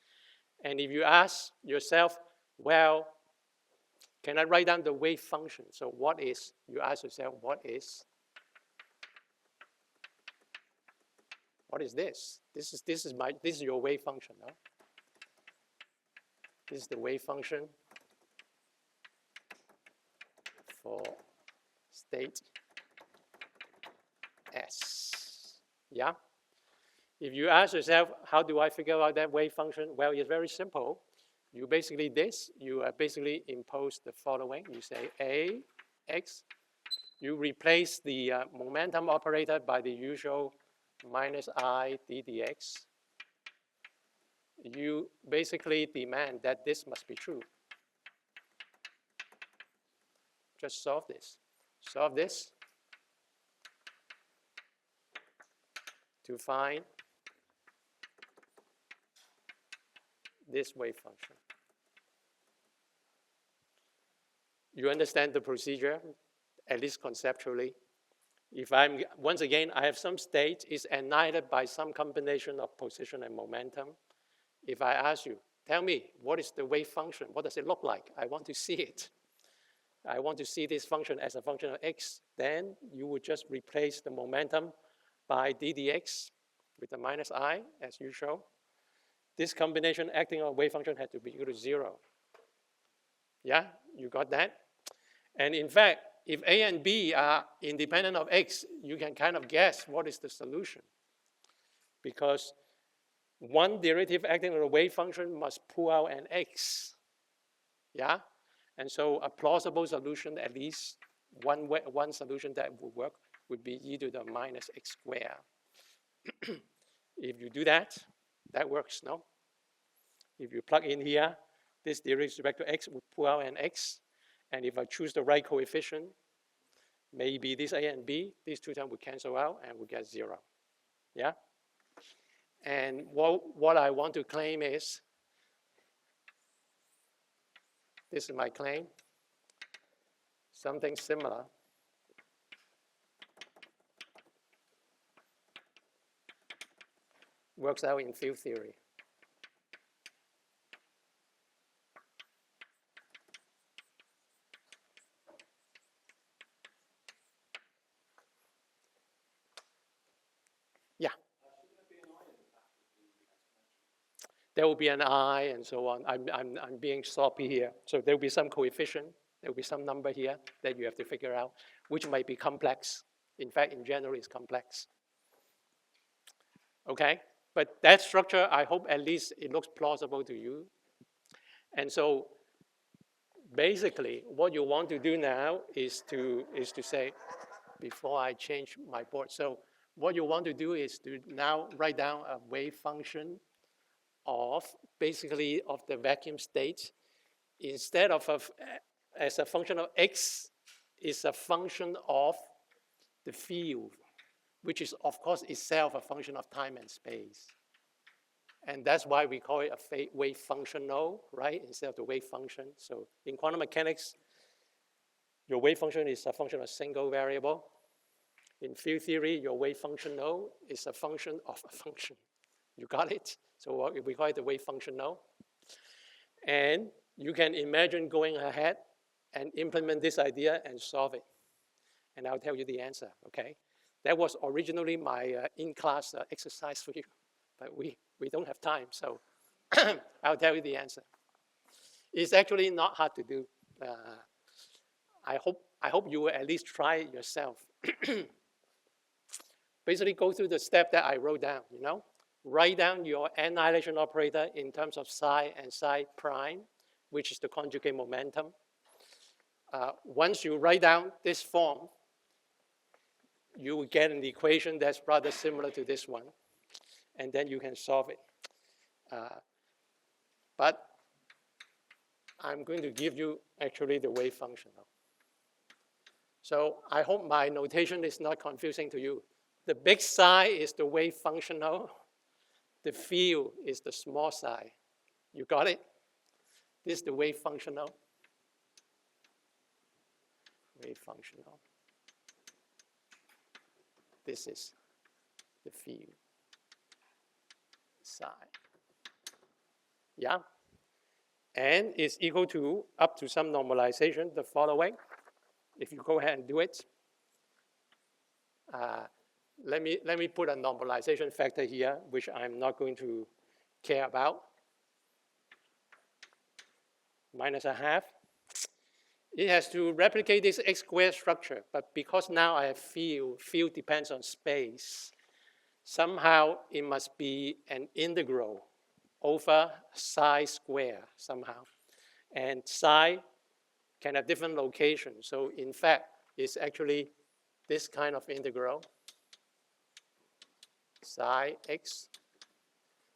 And if you ask yourself, well, can I write down the wave function? So what is, you ask yourself, what is this? This is your wave function, no? This is the wave function for state S. Yeah? If you ask yourself, how do I figure out that wave function? Well, it's very simple. You basically basically impose the following. You say A, X. You replace the momentum operator by the usual minus I ddx. You basically demand that this must be true. Just solve this. Solve this to find this wave function. You understand the procedure, at least conceptually. If once again, I have some state is annihilated by some combination of position and momentum. If I ask you, tell me, what is the wave function? What does it look like? I want to see it. I want to see this function as a function of x. Then you would just replace the momentum by ddx with the minus I, as usual. This combination acting on a wave function had to be equal to 0. Yeah, you got that? And in fact, if A and B are independent of x, you can kind of guess what is the solution. Because one derivative acting on a wave function must pull out an x. Yeah? And so a plausible solution, at least one solution that would work, would be e to the minus x squared. If you do that, that works, no? If you plug in here, this derivative with respect to x would pull out an x. And if I choose the right coefficient, maybe this A and B, these two terms would cancel out and we get 0. Yeah? And what I want to claim is, this is my claim, something similar works out in field theory. Yeah. There will be an I and so on. I'm being sloppy here. So there will be some coefficient. There will be some number here that you have to figure out, which might be complex. In fact, in general, it's complex. Okay? But that structure, I hope at least it looks plausible to you. And so basically, what you want to do now is to say, before I change my board. So what you want to do is to now write down a wave function of basically of the vacuum state instead of as a function of x is a function of the field, which is of course itself a function of time and space. And that's why we call it a wave functional, right, instead of the wave function. So in quantum mechanics, your wave function is a function of a single variable. In field theory, your wave functional is a function of a function. You got it? So we call it the wave functional. And you can imagine going ahead and implement this idea and solve it. And I'll tell you the answer, okay? That was originally my in-class exercise for you, but we don't have time, so I'll tell you the answer. It's actually not hard to do. I hope you will at least try it yourself. Basically go through the step that I wrote down, you know? Write down your annihilation operator in terms of psi and psi prime, which is the conjugate momentum. Once you write down this form, you will get an equation that's rather similar to this one, and then you can solve it. But I'm going to give you actually the wave function. So I hope my notation is not confusing to you. The big psi is the wave functional. The field is the small psi. You got it? This is the wave functional. Wave functional. This is the field psi. Yeah? And it's equal to, up to some normalization, the following. If you go ahead and do it. Let me put a normalization factor here, which I'm not going to care about. Minus a half. It has to replicate this x squared structure, but because now I have field depends on space, somehow it must be an integral over psi square somehow. And psi can have different locations. So in fact, it's actually this kind of integral, psi x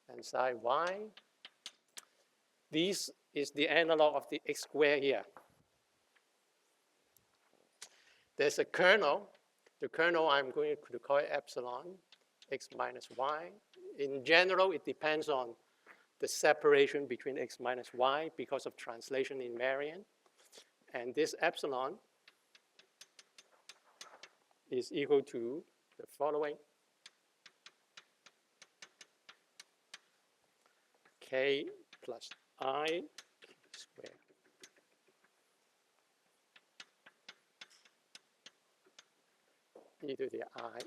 and psi y. This is the analog of the x squared here. There's a kernel. The kernel I'm going to call it epsilon, x minus y. In general, it depends on the separation between x minus y because of translation invariant. And this epsilon is equal to the following. K plus I squared. E to the I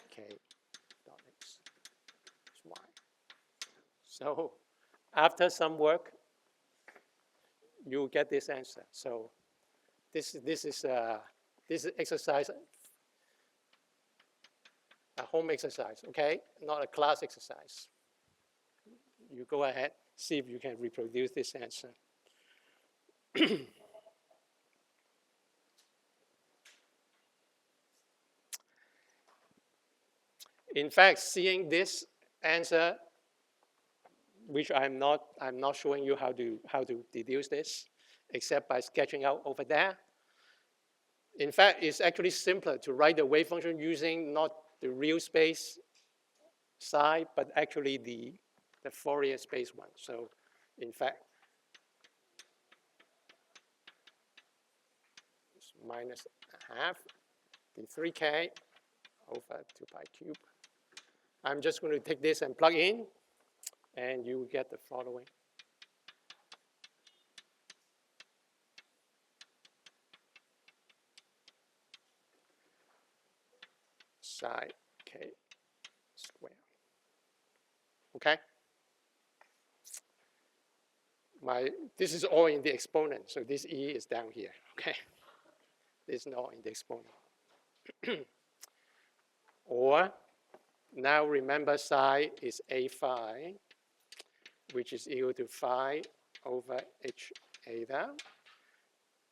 k dot x y. So after some work, you get this answer. So this is exercise, a home exercise, okay? Not a class exercise. You go ahead, see if you can reproduce this answer. In fact, seeing this answer, which I'm not showing you how to deduce this, except by sketching out over there. In fact, it's actually simpler to write the wave function using not the real space psi, but actually the Fourier space one. So in fact, it's minus a half the 3k over 2 pi cube. I'm just going to take this and plug in, and you get the following. Psi k squared. Okay? This is all in the exponent, so this e is down here, okay? This is not in the exponent. Or, now remember psi is a phi, which is equal to phi over h eta.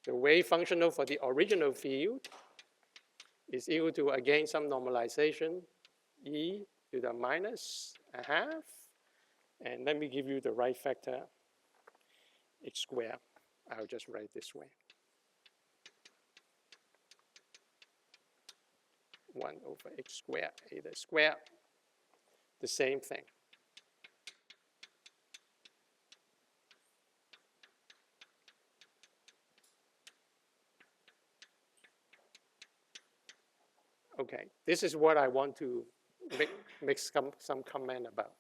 The wave functional for the original field is equal to, again, some normalization, e to the minus a half. And let me give you the right factor, h squared. I'll just write this way. 1 over h squared, eta squared, the same thing. Okay, this is what I want to make some comment about.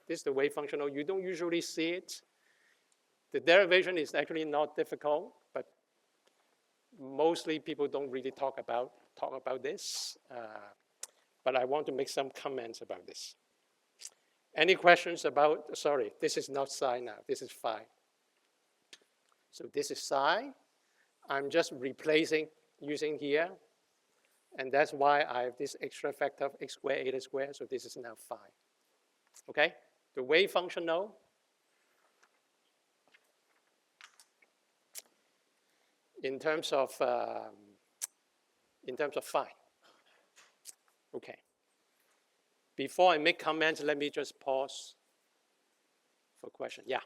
This is the wave functional. You don't usually see it. The derivation is actually not difficult, but mostly people don't really talk about this. But I want to make some comments about this. Any questions about, sorry, this is not psi now, this is phi. So this is psi. I'm just replacing using here. And that's why I have this extra factor of x squared, eta squared. So this is now phi. Okay? The wave functional. In terms of phi. Okay. Before I make comments, let me just pause for question. Yeah.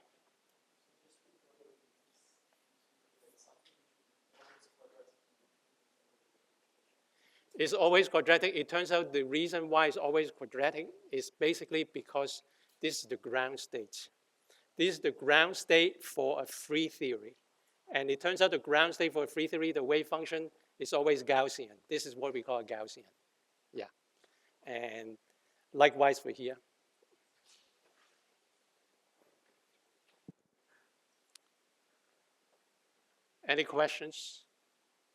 It's always quadratic. It turns out the reason why it's always quadratic is basically because this is the ground state. This is the ground state for a free theory. And it turns out the ground state for a free theory, the wave function is always Gaussian. This is what we call a Gaussian. Yeah. And likewise for here. Any questions?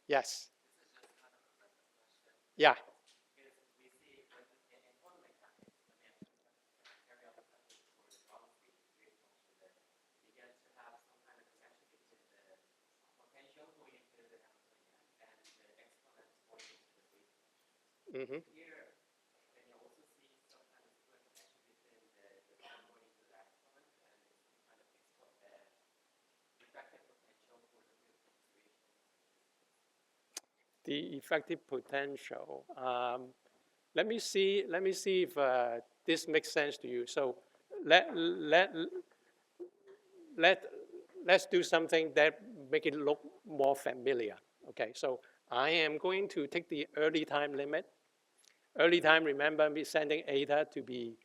Yes. Yeah. Mm-hmm. The effective potential. Let me see if this makes sense to you. So let's do something that make it look more familiar. Okay, so I am going to take the early time limit. Early time, remember me sending eta to be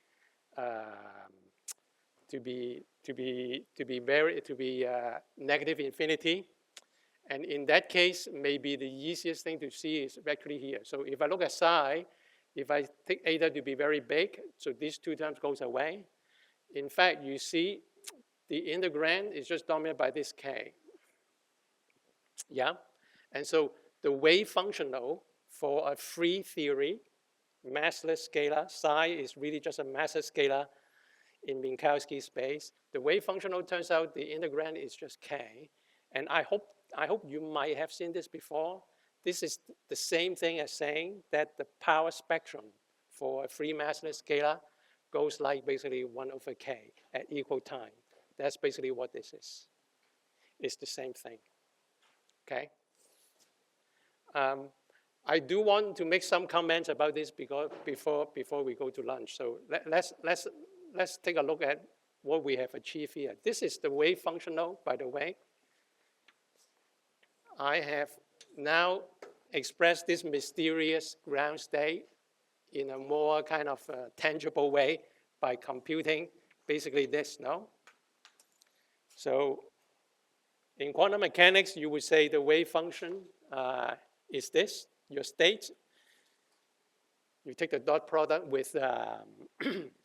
negative infinity. And in that case, maybe the easiest thing to see is actually here. So if I look at psi, if I take eta to be very big, so these two terms goes away. In fact, you see the integrand is just dominated by this k. Yeah? And so the wave functional for a free theory, massless scalar, psi is really just a massless scalar in Minkowski space. The wave functional turns out the integrand is just k. And I hope you might have seen this before. This is the same thing as saying that the power spectrum for a free massless scalar goes like basically 1 over k at equal time. That's basically what this is. It's the same thing. Okay? I do want to make some comments about this because before we go to lunch. So let's take a look at what we have achieved here. This is the wave functional, by the way. I have now expressed this mysterious ground state in a more kind of tangible way by computing basically this, no? So in quantum mechanics, you would say the wave function is this, your state. You take the dot product with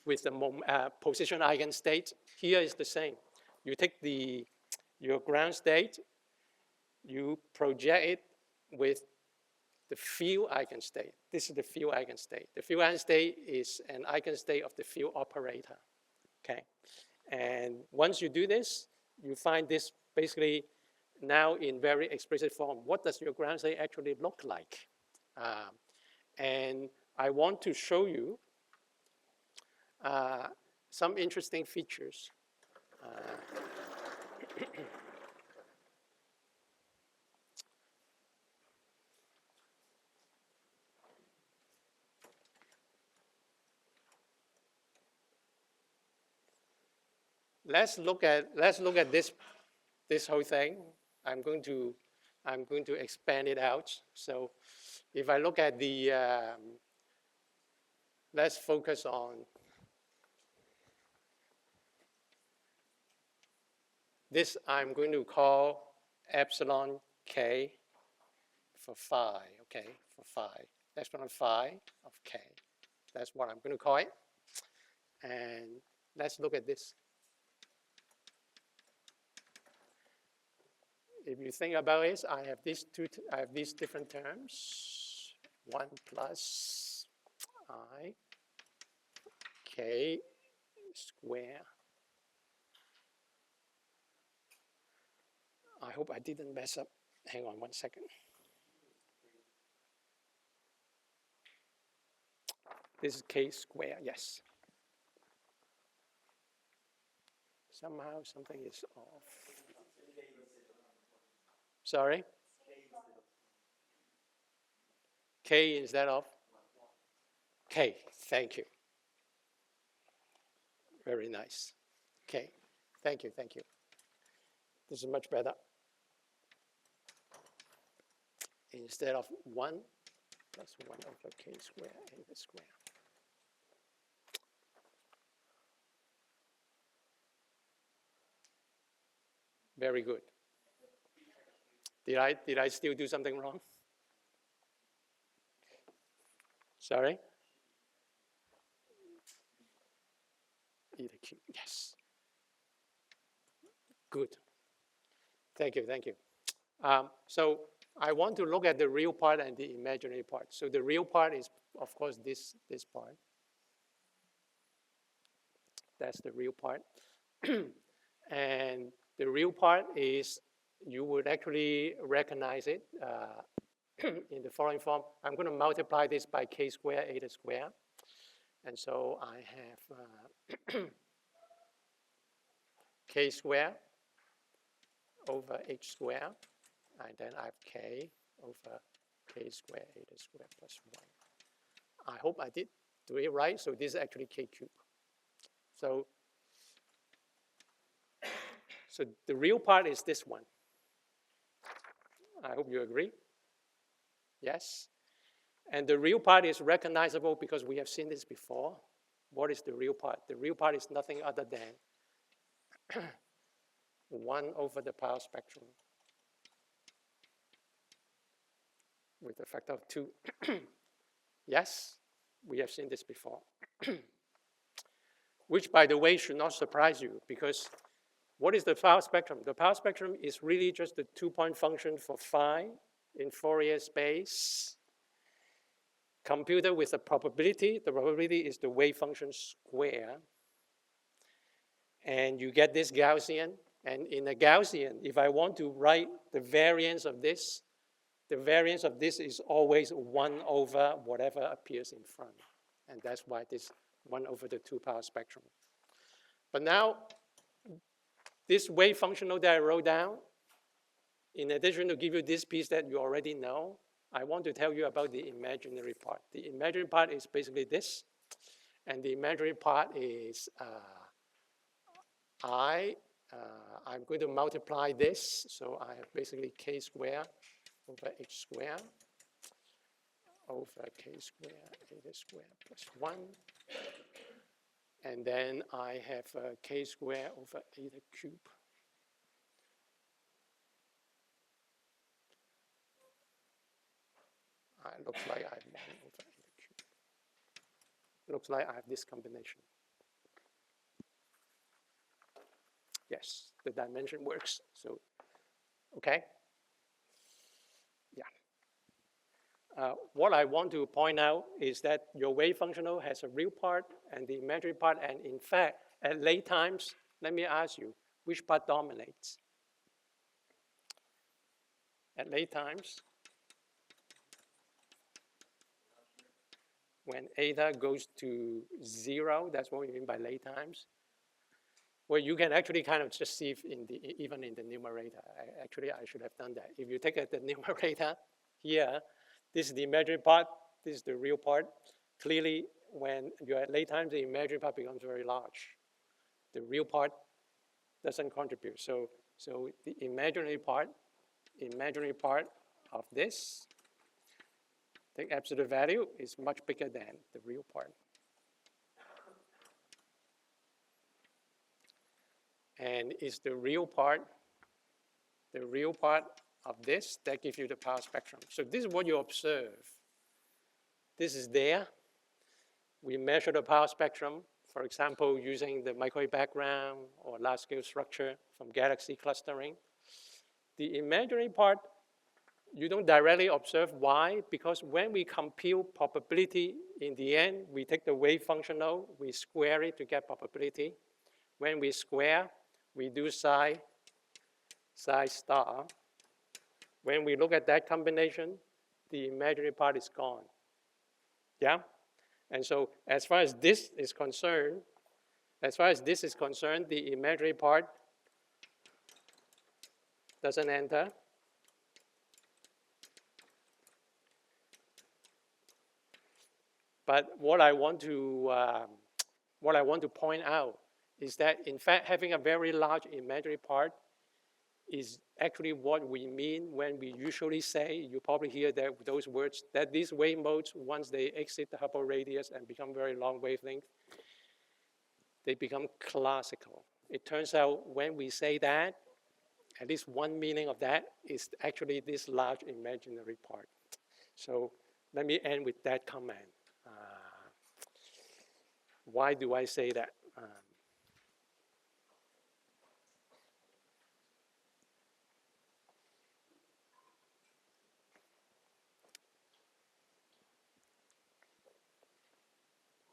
with the position eigenstate. Here is the same. You take your ground state, you project it with the field eigenstate. This is the field eigenstate. The field eigenstate is an eigenstate of the field operator. Okay, and once you do this, you find this basically now in very explicit form. What does your ground state actually look like? And I want to show you some interesting features. let's look at this whole thing. I'm going to expand it out. So if I look at the let's focus on this. I'm going to call epsilon k for phi. Okay, for phi. Epsilon phi of k. That's what I'm going to call it. And let's look at this. If you think about it, I have these different terms. 1 plus I k square. I hope I didn't mess up. Hang on 1 second. This is k square, yes. Somehow something is off. Sorry? K instead of? K, thank you. Very nice. K, thank you. This is much better. Instead of 1 plus 1 over k square and the square. Very good. Did I still do something wrong? Sorry? E to the cube, yes. Good. Thank you. So I want to look at the real part and the imaginary part. So the real part is, of course, this part. That's the real part. And the real part is, you would actually recognize it in the following form. I'm going to multiply this by k squared, eta squared. And so I have k squared over h squared. And then I have k over k squared, eta squared plus 1. I hope I did do it right. So this is actually k cubed. So the real part is this one. I hope you agree. Yes? And the real part is recognizable because we have seen this before. What is the real part? The real part is nothing other than 1 over the power spectrum with a factor of 2. Yes? We have seen this before. Which, by the way, should not surprise you, because what is the power spectrum? The power spectrum is really just the 2-point function for phi in Fourier space, computed with a probability. The probability is the wave function square. And you get this Gaussian. And in a Gaussian, if I want to write the variance of this, the variance of this is always 1 over whatever appears in front. And that's why this 1 over the 2 power spectrum. But now, this wave functional that I wrote down, in addition to give you this piece that you already know, I want to tell you about the imaginary part. The imaginary part is basically this. And the imaginary part is I'm going to multiply this. So I have basically k squared over h squared over k squared, eta squared plus 1. And then I have k squared over eta cube. It looks like I have 1 over eta cube. Looks like I have this combination. Yes, the dimension works. So, okay. Yeah. What I want to point out is that your wave functional has a real part and the imaginary part. And in fact, at late times, let me ask you, which part dominates? At late times, when eta goes to 0, that's what we mean by late times. Well, you can actually kind of just see in even in the numerator. Actually, I should have done that. If you take the numerator here, this is the imaginary part, this is the real part. Clearly, when you're at late times, the imaginary part becomes very large. The real part doesn't contribute. So the imaginary part of this, the absolute value is much bigger than the real part. And it's the real part of this that gives you the power spectrum. So this is what you observe. This is there. We measure the power spectrum, for example, using the microwave background or large-scale structure from galaxy clustering. The imaginary part, you don't directly observe. Why? Because when we compute probability, in the end, we take the wave functional, we square it to get probability. When we square, we do psi star. When we look at that combination, the imaginary part is gone. Yeah? And so as far as this is concerned, the imaginary part doesn't enter. But what I want to point out is that, in fact, having a very large imaginary part is actually what we mean when we usually say, you probably hear those words, that these wave modes, once they exit the Hubble radius and become very long wavelength, they become classical. It turns out when we say that, at least one meaning of that is actually this large imaginary part. So let me end with that comment. Why do I say that?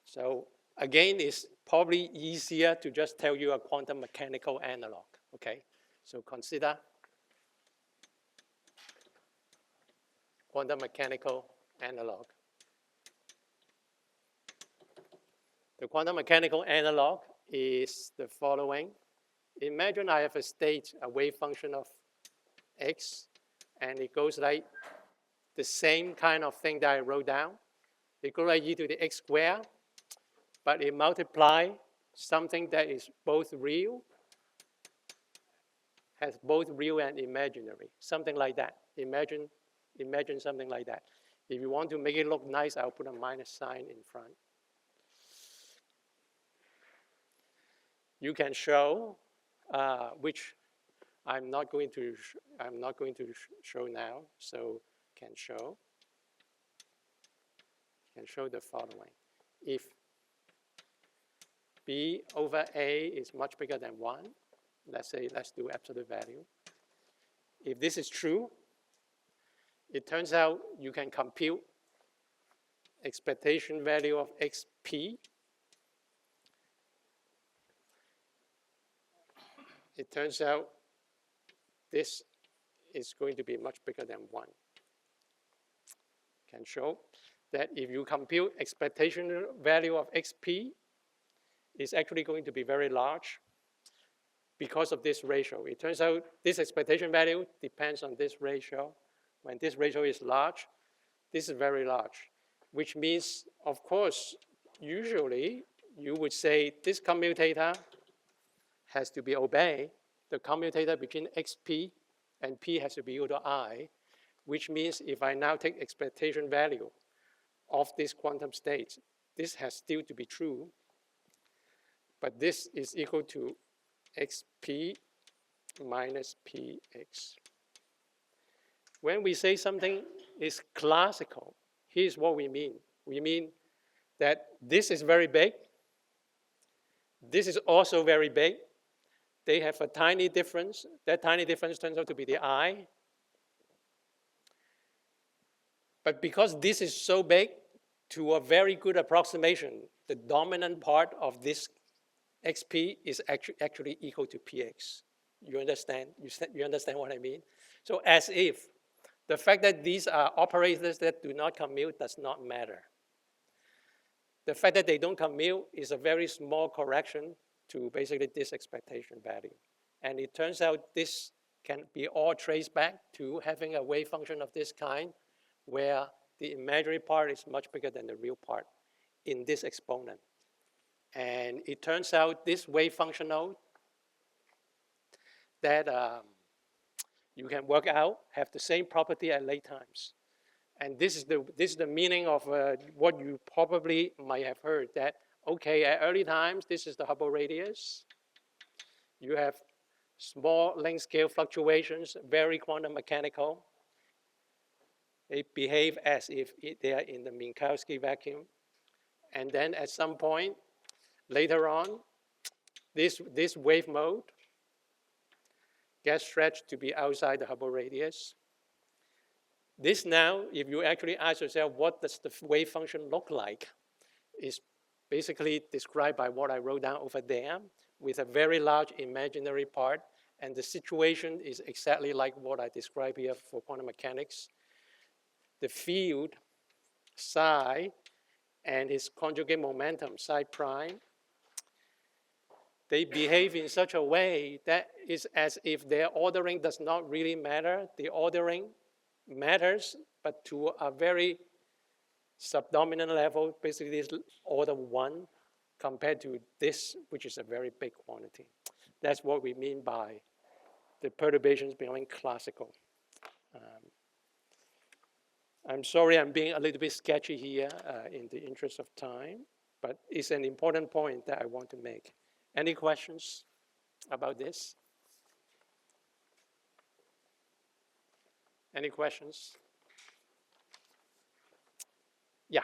So again, it's probably easier to just tell you a quantum mechanical analog, okay? So consider quantum mechanical analog. The quantum mechanical analog is the following. Imagine I have a state, a wave function of x, and it goes like the same kind of thing that I wrote down. It goes like e to the x squared, but it multiplies something that is both real, has both real and imaginary, something like that. Imagine something like that. If you want to make it look nice, I'll put a minus sign in front. You can show, which I'm not going to show now. So can show the following: if b over a is much bigger than 1, let's do absolute value. If this is true, it turns out you can compute expectation value of xp. It turns out this is going to be much bigger than 1. Can show that if you compute expectation value of xp, it's actually going to be very large because of this ratio. It turns out this expectation value depends on this ratio. When this ratio is large, this is very large, which means, of course, usually you would say this commutator has to be obeyed. The commutator between xp and p has to be equal to I, which means if I now take expectation value of this quantum state, this has still to be true, but this is equal to xp minus px. When we say something is classical, here's what we mean. We mean that this is very big. This is also very big. They have a tiny difference. That tiny difference turns out to be the I. But because this is so big, to a very good approximation, the dominant part of this xp is actually equal to px. You understand? You understand what I mean? So as if the fact that these are operators that do not commute does not matter. The fact that they don't commute is a very small correction to basically this expectation value. And it turns out this can be all traced back to having a wave function of this kind where the imaginary part is much bigger than the real part in this exponent. And it turns out this wave functional that you can work out have the same property at late times. And this is the meaning of what you probably might have heard, that, okay, at early times, this is the Hubble radius. You have small length scale fluctuations, very quantum mechanical. They behave as if they are in the Minkowski vacuum. And then at some point, later on, this wave mode gets stretched to be outside the Hubble radius. This now, if you actually ask yourself, what does the wave function look like, is basically described by what I wrote down over there with a very large imaginary part. And the situation is exactly like what I described here for quantum mechanics. The field psi and its conjugate momentum psi prime, they behave in such a way that is as if their ordering does not really matter. The ordering matters, but to a very subdominant level, basically this order 1 compared to this, which is a very big quantity. That's what we mean by the perturbations becoming classical. I'm sorry I'm being a little bit sketchy here in the interest of time, but it's an important point that I want to make. Any questions about this? Any questions? Yeah.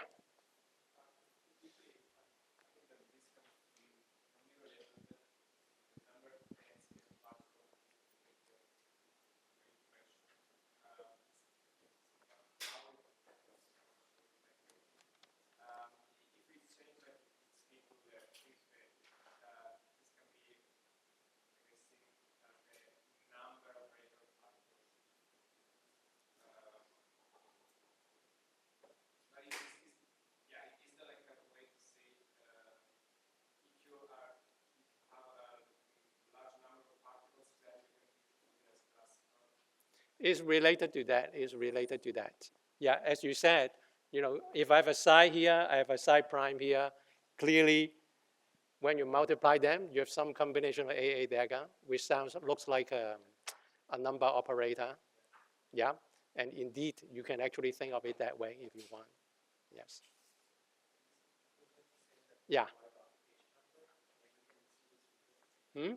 Is related to that, is related to that. Yeah, as you said, if I have a psi here, I have a psi prime here, clearly when you multiply them, you have some combination of AA dagger, which looks like a number operator. Yeah, and indeed, you can actually think of it that way if you want. Yes. Yeah. Hmm?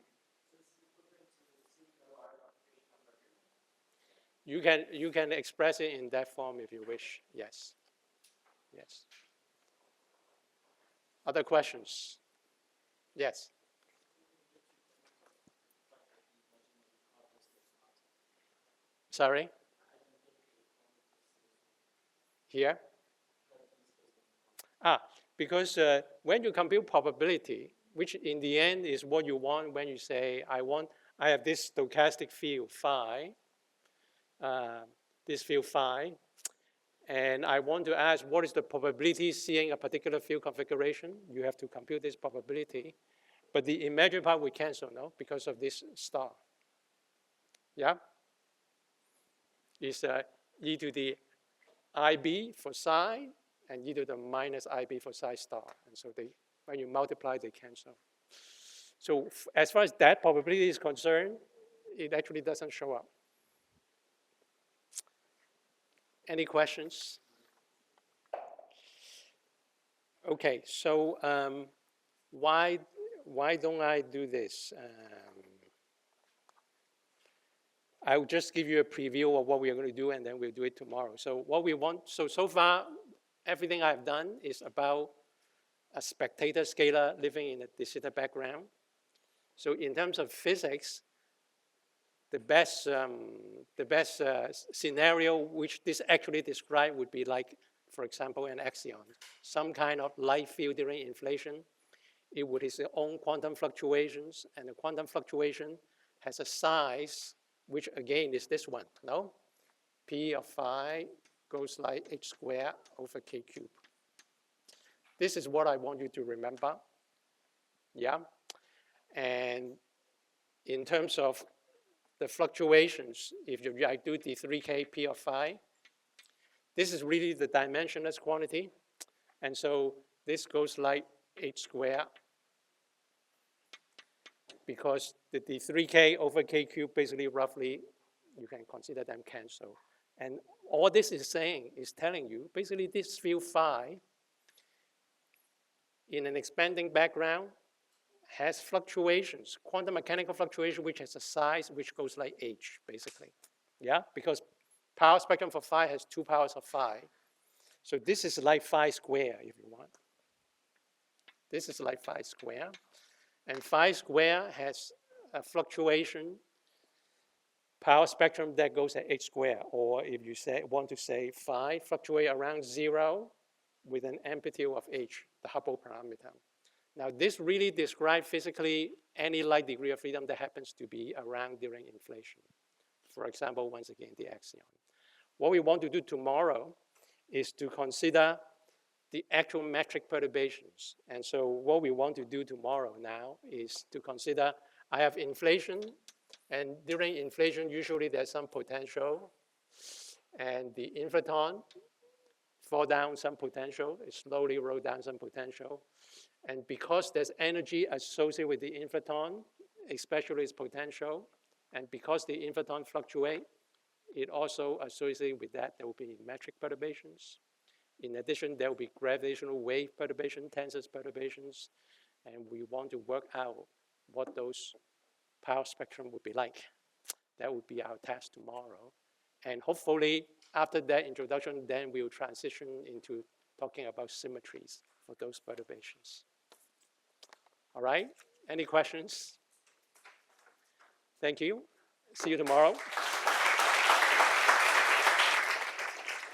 You can express it in that form if you wish. Yes. Yes. Other questions? Yes. Sorry? Here? Because when you compute probability, which in the end is what you want when you say, I have this stochastic field phi, this field phi, and I want to ask what is the probability seeing a particular field configuration. You have to compute this probability. But the imaginary part we cancel, no, because of this star. Yeah? It's e to the IB for psi and e to the minus IB for psi star. And so when you multiply, they cancel. So as far as that probability is concerned, it actually doesn't show up. Any questions? Okay, so why don't I do this? I'll just give you a preview of what we are going to do, and then we'll do it tomorrow. So what we want, so far, everything I've done is about a spectator scalar living in a de Sitter background. So in terms of physics, the best scenario which this actually described would be like, for example, an axion, some kind of light field during inflation. It would have its own quantum fluctuations, and the quantum fluctuation has a size, which again is this one, no? P of phi goes like h squared over k cubed. This is what I want you to remember. Yeah. And in terms of the fluctuations, if I do the 3K P of phi, this is really the dimensionless quantity. And so this goes like h squared, because the 3K over K cube basically roughly, you can consider them cancel. And all this is saying, is telling you, basically this field phi in an expanding background has fluctuations, quantum mechanical fluctuation, which has a size which goes like h, basically. Yeah, because power spectrum for phi has 2 powers of phi. So this is like phi square, if you want. This is like phi square. And phi square has a fluctuation power spectrum that goes at h squared, or if you want to say phi fluctuate around 0 with an amplitude of h, the Hubble parameter. Now this really describes physically any light degree of freedom that happens to be around during inflation. For example, once again, the axion. What we want to do tomorrow is to consider the actual metric perturbations. And so what we want to do tomorrow now is to consider, I have inflation, and during inflation, usually there's some potential, and the inflaton fall down some potential, it slowly roll down some potential. And because there's energy associated with the inflaton, especially its potential, and because the inflaton fluctuate, it also associated with that, there will be metric perturbations. In addition, there will be gravitational wave perturbation, tensor perturbations, and we want to work out what those power spectrum would be like. That would be our task tomorrow. And hopefully, after that introduction, then we'll transition into talking about symmetries for those perturbations. All right, any questions? Thank you. See you tomorrow.